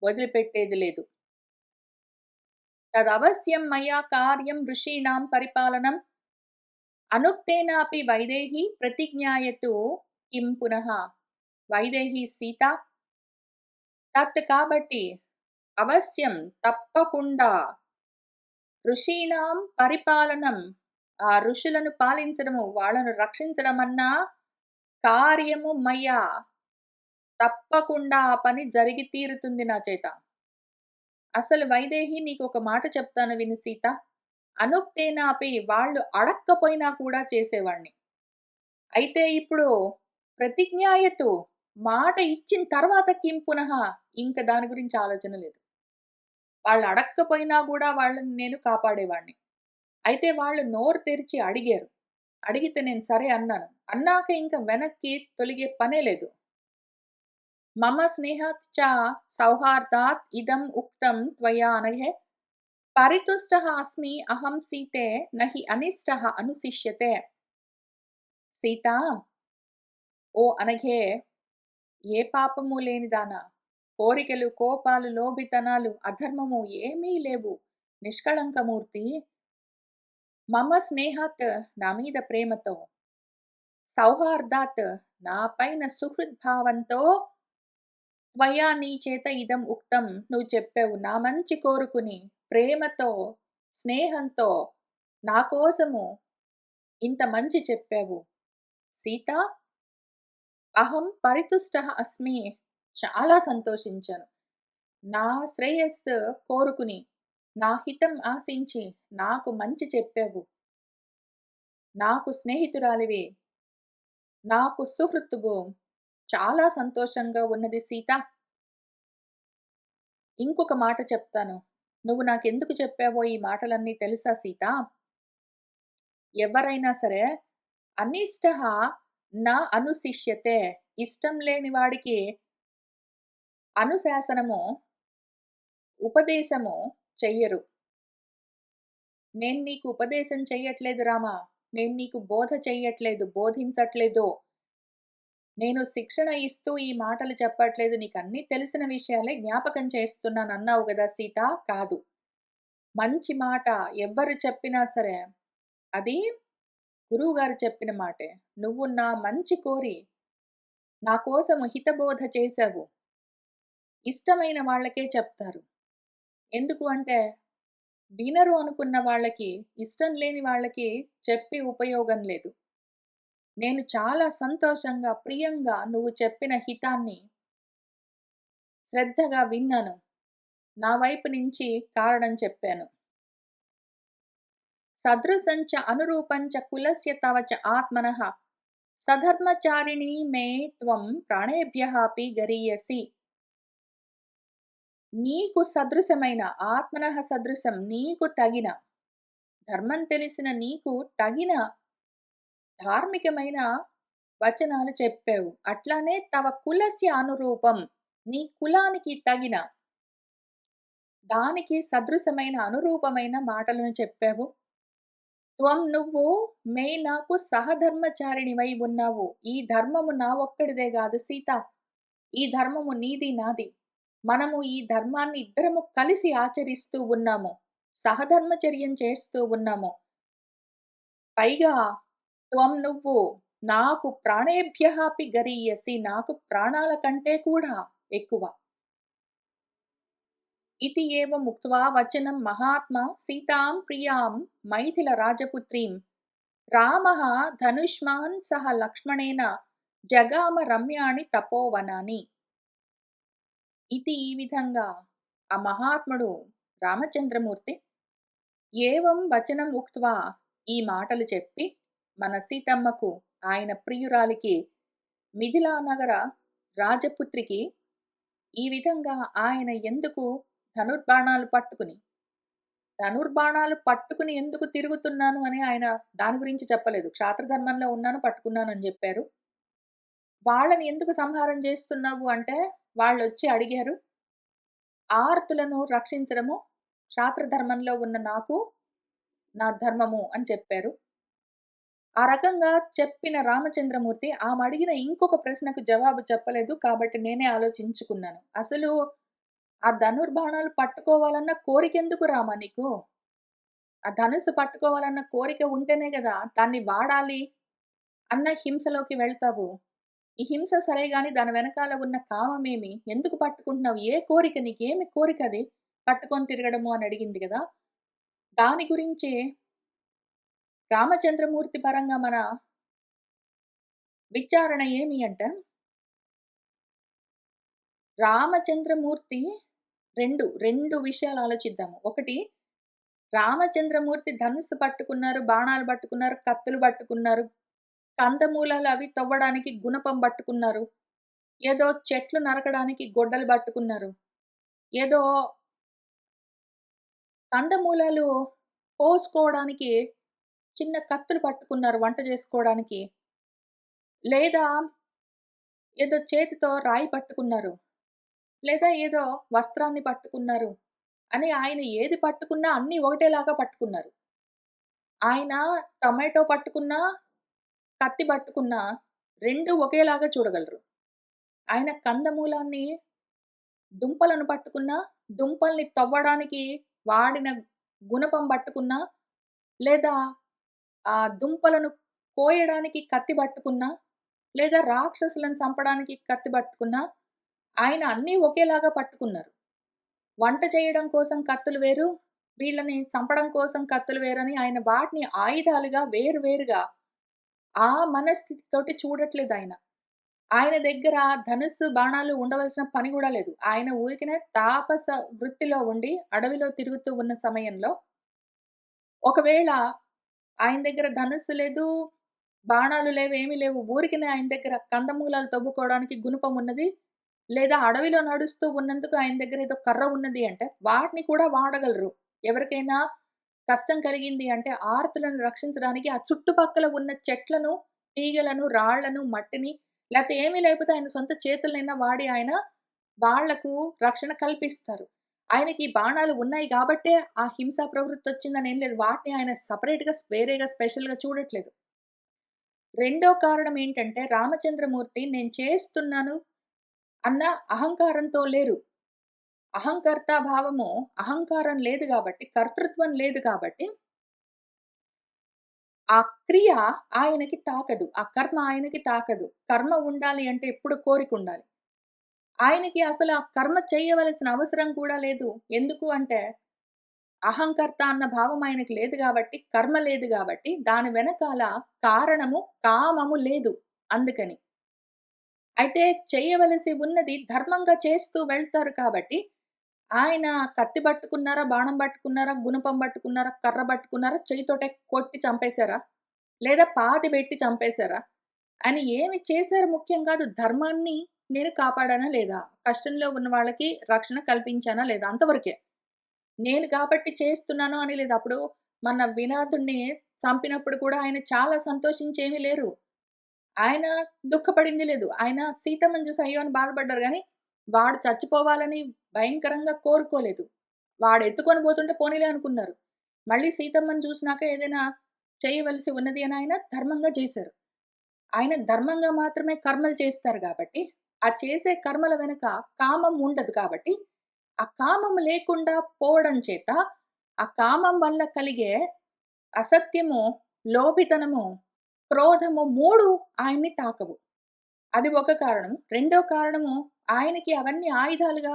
Speaker 1: వదిలిపెట్టేది లేదు. తదవశ్యం మయా కార్యం ఋషీణాం పరిపాలనం అనుక్తేనాపి వైదేహి ప్రతిజ్ఞాయతు కిం పునః వైదేహి సీత కాబట్టి అవశ్యం తప్పకుండా ఋషీణాం పరిపాలనం ఆ ఋషులను పాలించడము వాళ్ళను రక్షించడమన్నా కార్యము మయా తప్పకుండా ఆ పని జరిగి తీరుతుంది నా చేత. అసలు వైదేహి నీకొక మాట చెప్తాను విను సీత. అనుక్తేనాపి వాళ్ళు అడక్కపోయినా కూడా చేసేవాణ్ణి. అయితే ఇప్పుడు ప్రతిజ్ఞాయతు మాట ఇచ్చిన తర్వాత కిం పునః ఇంక దాని గురించి ఆలోచన లేదు. వాళ్ళు అడక్కపోయినా గూడా వాళ్ళని నేను కాపాడేవాణ్ణి. అయితే వాళ్ళు నోరు తెరిచి అడిగారు. అడిగితే నేను సరే అన్నాను. అన్నాక ఇంక వెనక్కి తొలిగే పనే లేదు. మమ స్నేహాత్ చ సౌహార్దాత్ ఇదం ఉక్తం త్వయా అనఘే పరితుష్టః అస్మి అహం సీతే నహి అనిష్టః అనుశిష్యతే. సీత ఓ అనఘే ఏ పాపము లేనిదానా, కోరికలు, కోపాలు, లోభితనాలు, అధర్మము ఏమీ లేవు. నిష్కళంకమూర్తి. మమ స్నేహాత్ నా మీద ప్రేమతో, సౌహార్దాత్ నా పైన సుహృద్భావంతో, త్వయా నీ చేత ఇదం ఉక్తం నువ్వు చెప్పావు. నా మంచి కోరుకుని, ప్రేమతో, స్నేహంతో నా కోసము ఇంత మంచి చెప్పావు. సీత అహం పరితుష్టః అస్మి. చాలా సంతోషించాను. నా శ్రేయస్సు కోరుకుని, నా హితం ఆశించి నాకు మంచి చెప్పావు. నాకు స్నేహితురాలివి, నాకు సుహృత్తువు. చాలా సంతోషంగా ఉన్నది సీత. ఇంకొక మాట చెప్తాను. నువ్వు నాకెందుకు చెప్పావో ఈ మాటలన్నీ తెలుసా సీత? ఎవరైనా సరే అనిష్టః నా అనుశిష్యతే. ఇష్టం లేని వాడికి అనుశాసనము, ఉపదేశము చెయ్యరు. నేను నీకు ఉపదేశం చెయ్యట్లేదు రామా. నేను నీకు బోధ చెయ్యట్లేదు, బోధించట్లేదు. నేను శిక్షణ ఇస్తూ ఈ మాటలు చెప్పట్లేదు. నీకన్నీ తెలిసిన విషయాలే జ్ఞాపకం చేస్తున్నానన్నావు గదా సీత. కాదు. మంచి మాట ఎవ్వరు చెప్పినా సరే అది గురువుగారు చెప్పిన మాటే. నువ్వు నా మంచి కోరి నా కోసము హితబోధ చేశావు. ఇష్టమైన వాళ్ళకే చెప్తారు. ఎందుకు అంటే వినరు అనుకున్న వాళ్ళకి, ఇష్టం లేని వాళ్ళకి చెప్పి ఉపయోగం లేదు. నేను చాలా సంతోషంగా, ప్రియంగా నువ్వు చెప్పిన హితాన్ని శ్రద్ధగా విన్నాను. నా వైపు నుంచి కారణం చెప్పాను. సదృశంచ అనురూపంచ కులస్య తవ చ ఆత్మనః సధర్మచారిణీ మే త్వం ప్రాణేభ్యః అపి గరీయసి. నీకు సదృశమైన ఆత్మనః సదృశం నీకు తగిన ధర్మం తెలిసిన నీకు తగిన ధార్మికమైన వచనాలు చెప్పావు. అట్లానే తవ కులస్య అనురూపం నీ కులానికి తగిన దానికి సదృశమైన అనురూపమైన మాటలను చెప్పావు. త్వం నువ్వు మే నాకు సహధర్మచారిణివై ఉన్నావు. ఈ ధర్మము నా ఒక్కడిదే గాదు సీత. ఈ ధర్మము నీది నాది. మనము ఈ ధర్మాన్ని ఇద్దరము కలిసి ఆచరిస్తూ ఉన్నాము. సహధర్మచర్యం చేస్తూ ఉన్నాము. పైగా త్వం నువ్వు నాకు ప్రాణేభ్యః అపి గరీయసి. నాకు ప్రాణాల కంటే కూడా ఎక్కువ. ఇతి ఏవముక్త్వా వచనం మహాత్మా సీతాం ప్రియాం మైథిల రాజపుత్రీం రామః ధనుష్మాన్ సహ లక్ష్మణేన జగామ రమ్యాణి తపోవనాని. ఇది ఈ విధంగా ఆ మహాత్ముడు రామచంద్రమూర్తి ఏవం వచనం ఉక్త్వా ఈ మాటలు చెప్పి మన సీతమ్మకు ఆయన ప్రియురాలికి మిథిలా నగర రాజపుత్రికి ఈ విధంగా ఆయన ఎందుకు ధనుర్బాణాలు పట్టుకుని ఎందుకు తిరుగుతున్నాను అని ఆయన దాని గురించి చెప్పలేదు. క్షాత్రధర్మంలో ఉన్నాను పట్టుకున్నాను అని చెప్పారు. వాళ్ళని ఎందుకు సంహారం చేస్తున్నావు అంటే వాళ్ళొచ్చి అడిగారు. ఆర్తులను రక్షించడము క్షాత్రధర్మంలో ఉన్న నాకు నా ధర్మము అని చెప్పారు. ఆ రకంగా చెప్పిన రామచంద్రమూర్తి ఆమె అడిగిన ఇంకొక ప్రశ్నకు జవాబు చెప్పలేదు. కాబట్టి నేనే ఆలోచించుకున్నాను. అసలు ఆ ధనుర్బాణాలు పట్టుకోవాలన్న కోరికెందుకు రామా నీకు? ఆ ధనుస్సు పట్టుకోవాలన్న కోరిక ఉంటేనే గదా! దాన్ని వాడాలి అన్న హింసలోకి వెళ్తావు. ఈ హింస సరే గాని దాని వెనకాల ఉన్న కామమేమి? ఎందుకు పట్టుకుంటున్నావు? ఏ కోరిక నీకేమి కోరికది? పట్టుకొని తిరగడము అని అడిగింది గదా! దాని గురించి రామచంద్రమూర్తి పరంగా మన విచారణ ఏమి అంటే, రామచంద్రమూర్తి 2 విషయాలు ఆలోచిద్దాము. ఒకటి రామచంద్రమూర్తి ధనుస్సు పట్టుకున్నారు, బాణాలు పట్టుకున్నారు, కత్తులు పట్టుకున్నారు, కందమూలాలు అవి తవ్వడానికి గుణపం పట్టుకున్నారు. ఏదో చెట్లు నరకడానికి గొడ్డలు పట్టుకున్నారు. ఏదో కందమూలాలు కోసుకోవడానికి చిన్న కత్తులు పట్టుకున్నారు వంట చేసుకోవడానికి. లేదా ఏదో చేతితో రాయి పట్టుకున్నారు. లేదా ఏదో వస్త్రాన్ని పట్టుకున్నారు. అని ఆయన ఏది పట్టుకున్నా అన్నీ ఒకటేలాగా పట్టుకున్నారు. ఆయన టొమాటో పట్టుకున్నా, కత్తి పట్టుకున్నా 2 ఒకేలాగా చూడగలరు. ఆయన కందమూలాన్ని దుంపలను పట్టుకున్నా, దుంపల్ని తవ్వడానికి వాడిన గుణపం పట్టుకున్నా, లేదా ఆ దుంపలను కోయడానికి కత్తి పట్టుకున్నా, లేదా రాక్షసులను చంపడానికి కత్తి పట్టుకున్నా, ఆయన అన్నీ ఒకేలాగా పట్టుకున్నారు. వంట చేయడం కోసం కత్తులు వేరు, వీళ్ళని చంపడం కోసం కత్తులు వేరని ఆయన వాటిని ఆయుధాలుగా వేరు వేరుగా ఆ మనస్థితితోటి చూడట్లేదాయన. ఆయన దగ్గర ధనుస్సు, బాణాలు ఉండవలసిన పని గూడా లేదు. ఆయన ఊరికనే తాపస వృత్తిలో ఉండి అడవిలో తిరుగుతూ ఉన్న సమయంలో, ఒకవేళ ఆయన దగ్గర ధనుస్సు లేదు, బాణాలు లేవు, ఏమీ లేవు. ఊరికనే ఆయన దగ్గర కందమూలాలు తవ్వుకోవడానికి గుణపం ఉన్నది. లేదా అడవిలో నడుస్తూ ఉన్నందుకు ఆయన దగ్గర ఏదో కర్ర ఉన్నది అంటే, వాటిని కూడా వాడగలరు. ఎవరికైనా కష్టం కలిగింది అంటే, ఆర్తులను రక్షించడానికి ఆ చుట్టుపక్కల ఉన్న చెట్లను, తీగలను, రాళ్ళను, మట్టిని లేతే ఏమీ లేకపోతే ఆయన సొంత చేతులనైనా వాడి ఆయన వాళ్లకు రక్షణ కల్పిస్తారు. ఆయనకి ఈ బాణాలు ఉన్నాయి గాబట్టే ఆ హింసా ప్రవృత్తొచ్చిందని ఏం లేదు. వాటిని ఆయన సెపరేట్‌గా వేరేగా స్పెషల్‌గా చూడట్లేదు. రెండో కారణం ఏంటంటే, రామచంద్రమూర్తి నేను చేస్తున్నాను అన్న అహంకారంతో లేరు. అహంకర్తా భావము, అహంకారం లేదు గాబట్టి, కర్తృత్వం లేదు కాబట్టి, ఆ క్రియ ఆయనకి తాకదు. ఆ కర్మ ఆయనకి తాకదు. కర్మ ఉండాలి అంటే ఎప్పుడు కోరికుండాలి. ఆయనకి అసలు ఆ కర్మ చేయవలసిన అవసరం కూడా లేదు. ఎందుకు అంటే, అహంకర్త అన్న భావం ఆయనకి లేదు గాబట్టి, కర్మ లేదు గాబట్టి, దాని వెనకాల కారణము, కామము లేదు. అందుకని. అయితే చేయవలసి ఉన్నది ధర్మంగా చేస్తూ వెళ్తారు కాబట్టి, ఆయన కత్తి పట్టుకున్నారా, బాణం పట్టుకున్నారా, గుణపం పట్టుకున్నారా, కర్ర పట్టుకున్నారా, చెయ్యితోటే కొట్టి చంపేశారా? లేదా పాతి పెట్టి చంపేశారా? ఆయన ఏమి చేశారు ముఖ్యం కాదు. ధర్మాన్ని నేను కాపాడానా లేదా? కష్టంలో ఉన్న వాళ్ళకి రక్షణ కల్పించానా లేదా? అంతవరకే. నేను కాబట్టి చేస్తున్నాను అని లేదు. అప్పుడు మన వినాథుడిని చంపినప్పుడు కూడా ఆయన చాలా సంతోషించేమి లేరు. ఆయన దుఃఖపడింది లేదు. ఆయన సీతమ్మని చూసి అయ్యో! అని బాధపడ్డారు గానీ, వాడు చచ్చిపోవాలని భయంకరంగా కోరుకోలేదు. వాడు ఎత్తుకొని పోతుంటే పోనీలే అనుకున్నారు. మళ్ళీ సీతమ్మని చూసినాక ఏదైనా చేయవలసి ఉన్నది అని ఆయన ధర్మంగా చేశారు. ఆయన ధర్మంగా మాత్రమే కర్మలు చేస్తారు గాబట్టి, ఆ చేసే కర్మల వెనక కామం ఉండదు కాబట్టి, ఆ కామం లేకుండా పోవడం చేత, ఆ కామం వల్ల కలిగే అసత్యము, లోభితనము, క్రోధము 3 ఆయన్ని తాకవు. అది ఒక కారణం. రెండో కారణము ఆయనకి అవన్నీ ఆయుధాలుగా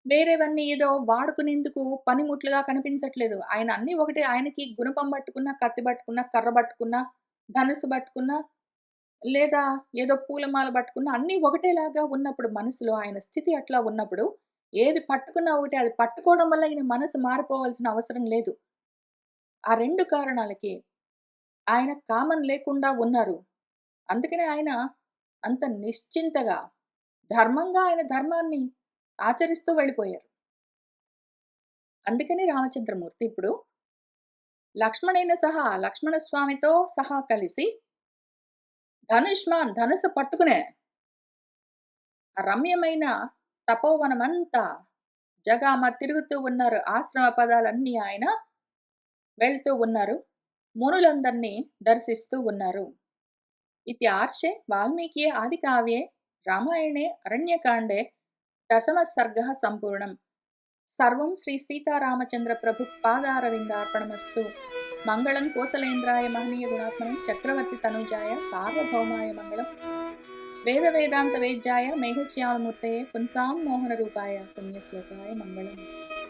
Speaker 1: వేరేవన్నీ ఏదో వాడుకునేందుకు పనిముట్లుగా కనిపించట్లేదు. ఆయన అన్నీ ఒకటే. ఆయనకి గుణపం పట్టుకున్నా, కత్తి పట్టుకున్నా, కర్ర పట్టుకున్నా, ధనుస్సు పట్టుకున్నా, లేదా ఏదో పూలమాల పట్టుకున్నా అన్నీ ఒకటేలాగా ఉన్నప్పుడు మనసులో ఆయన స్థితి అట్లా ఉన్నప్పుడు, ఏది పట్టుకున్నా ఒకటే. అది పట్టుకోవడం వల్ల ఈయన మనసు మారిపోవాల్సిన అవసరం లేదు. ఆ 2 కారణాలకి ఆయన కామం లేకుండా ఉన్నారు. అందుకనే ఆయన అంత నిశ్చింతగా, ధర్మంగా ఆయన ధర్మాన్ని ఆచరిస్తూ వెళ్ళిపోయారు. అందుకని రామచంద్రమూర్తి ఇప్పుడు లక్ష్మణ స్వామితో సహా కలిసి ధనుస్సు పట్టుకునే ఆ రమ్యమైన తపోవనమంతా జగామ తిరుగుతూ ఉన్నారు. ఆశ్రమ పదాలన్నీ ఆయన వెళ్తూ ఉన్నారు. మునులందరినీ దర్శిస్తూ ఉన్నారు. इत्यार्षे वाल्मीकिये आदिकाव्ये रामायणे अरण्यकाण्डे दशमः सर्गः सम्पूर्णम्। सर्वं श्री सीतारामचन्द्रप्रभुपादारविन्दार्पणमस्तु। मङ्गलं कोसलेन्द्राय महनीयगुणात्मने चक्रवर्ति तनुजाय सार्वभौमाय मङ्गलम्। वेदवेदान्तवेद्याय मेघश्याममूर्तये पुंसां मोहनरूपाय पुण्यश्लोकाय मङ्गलम्।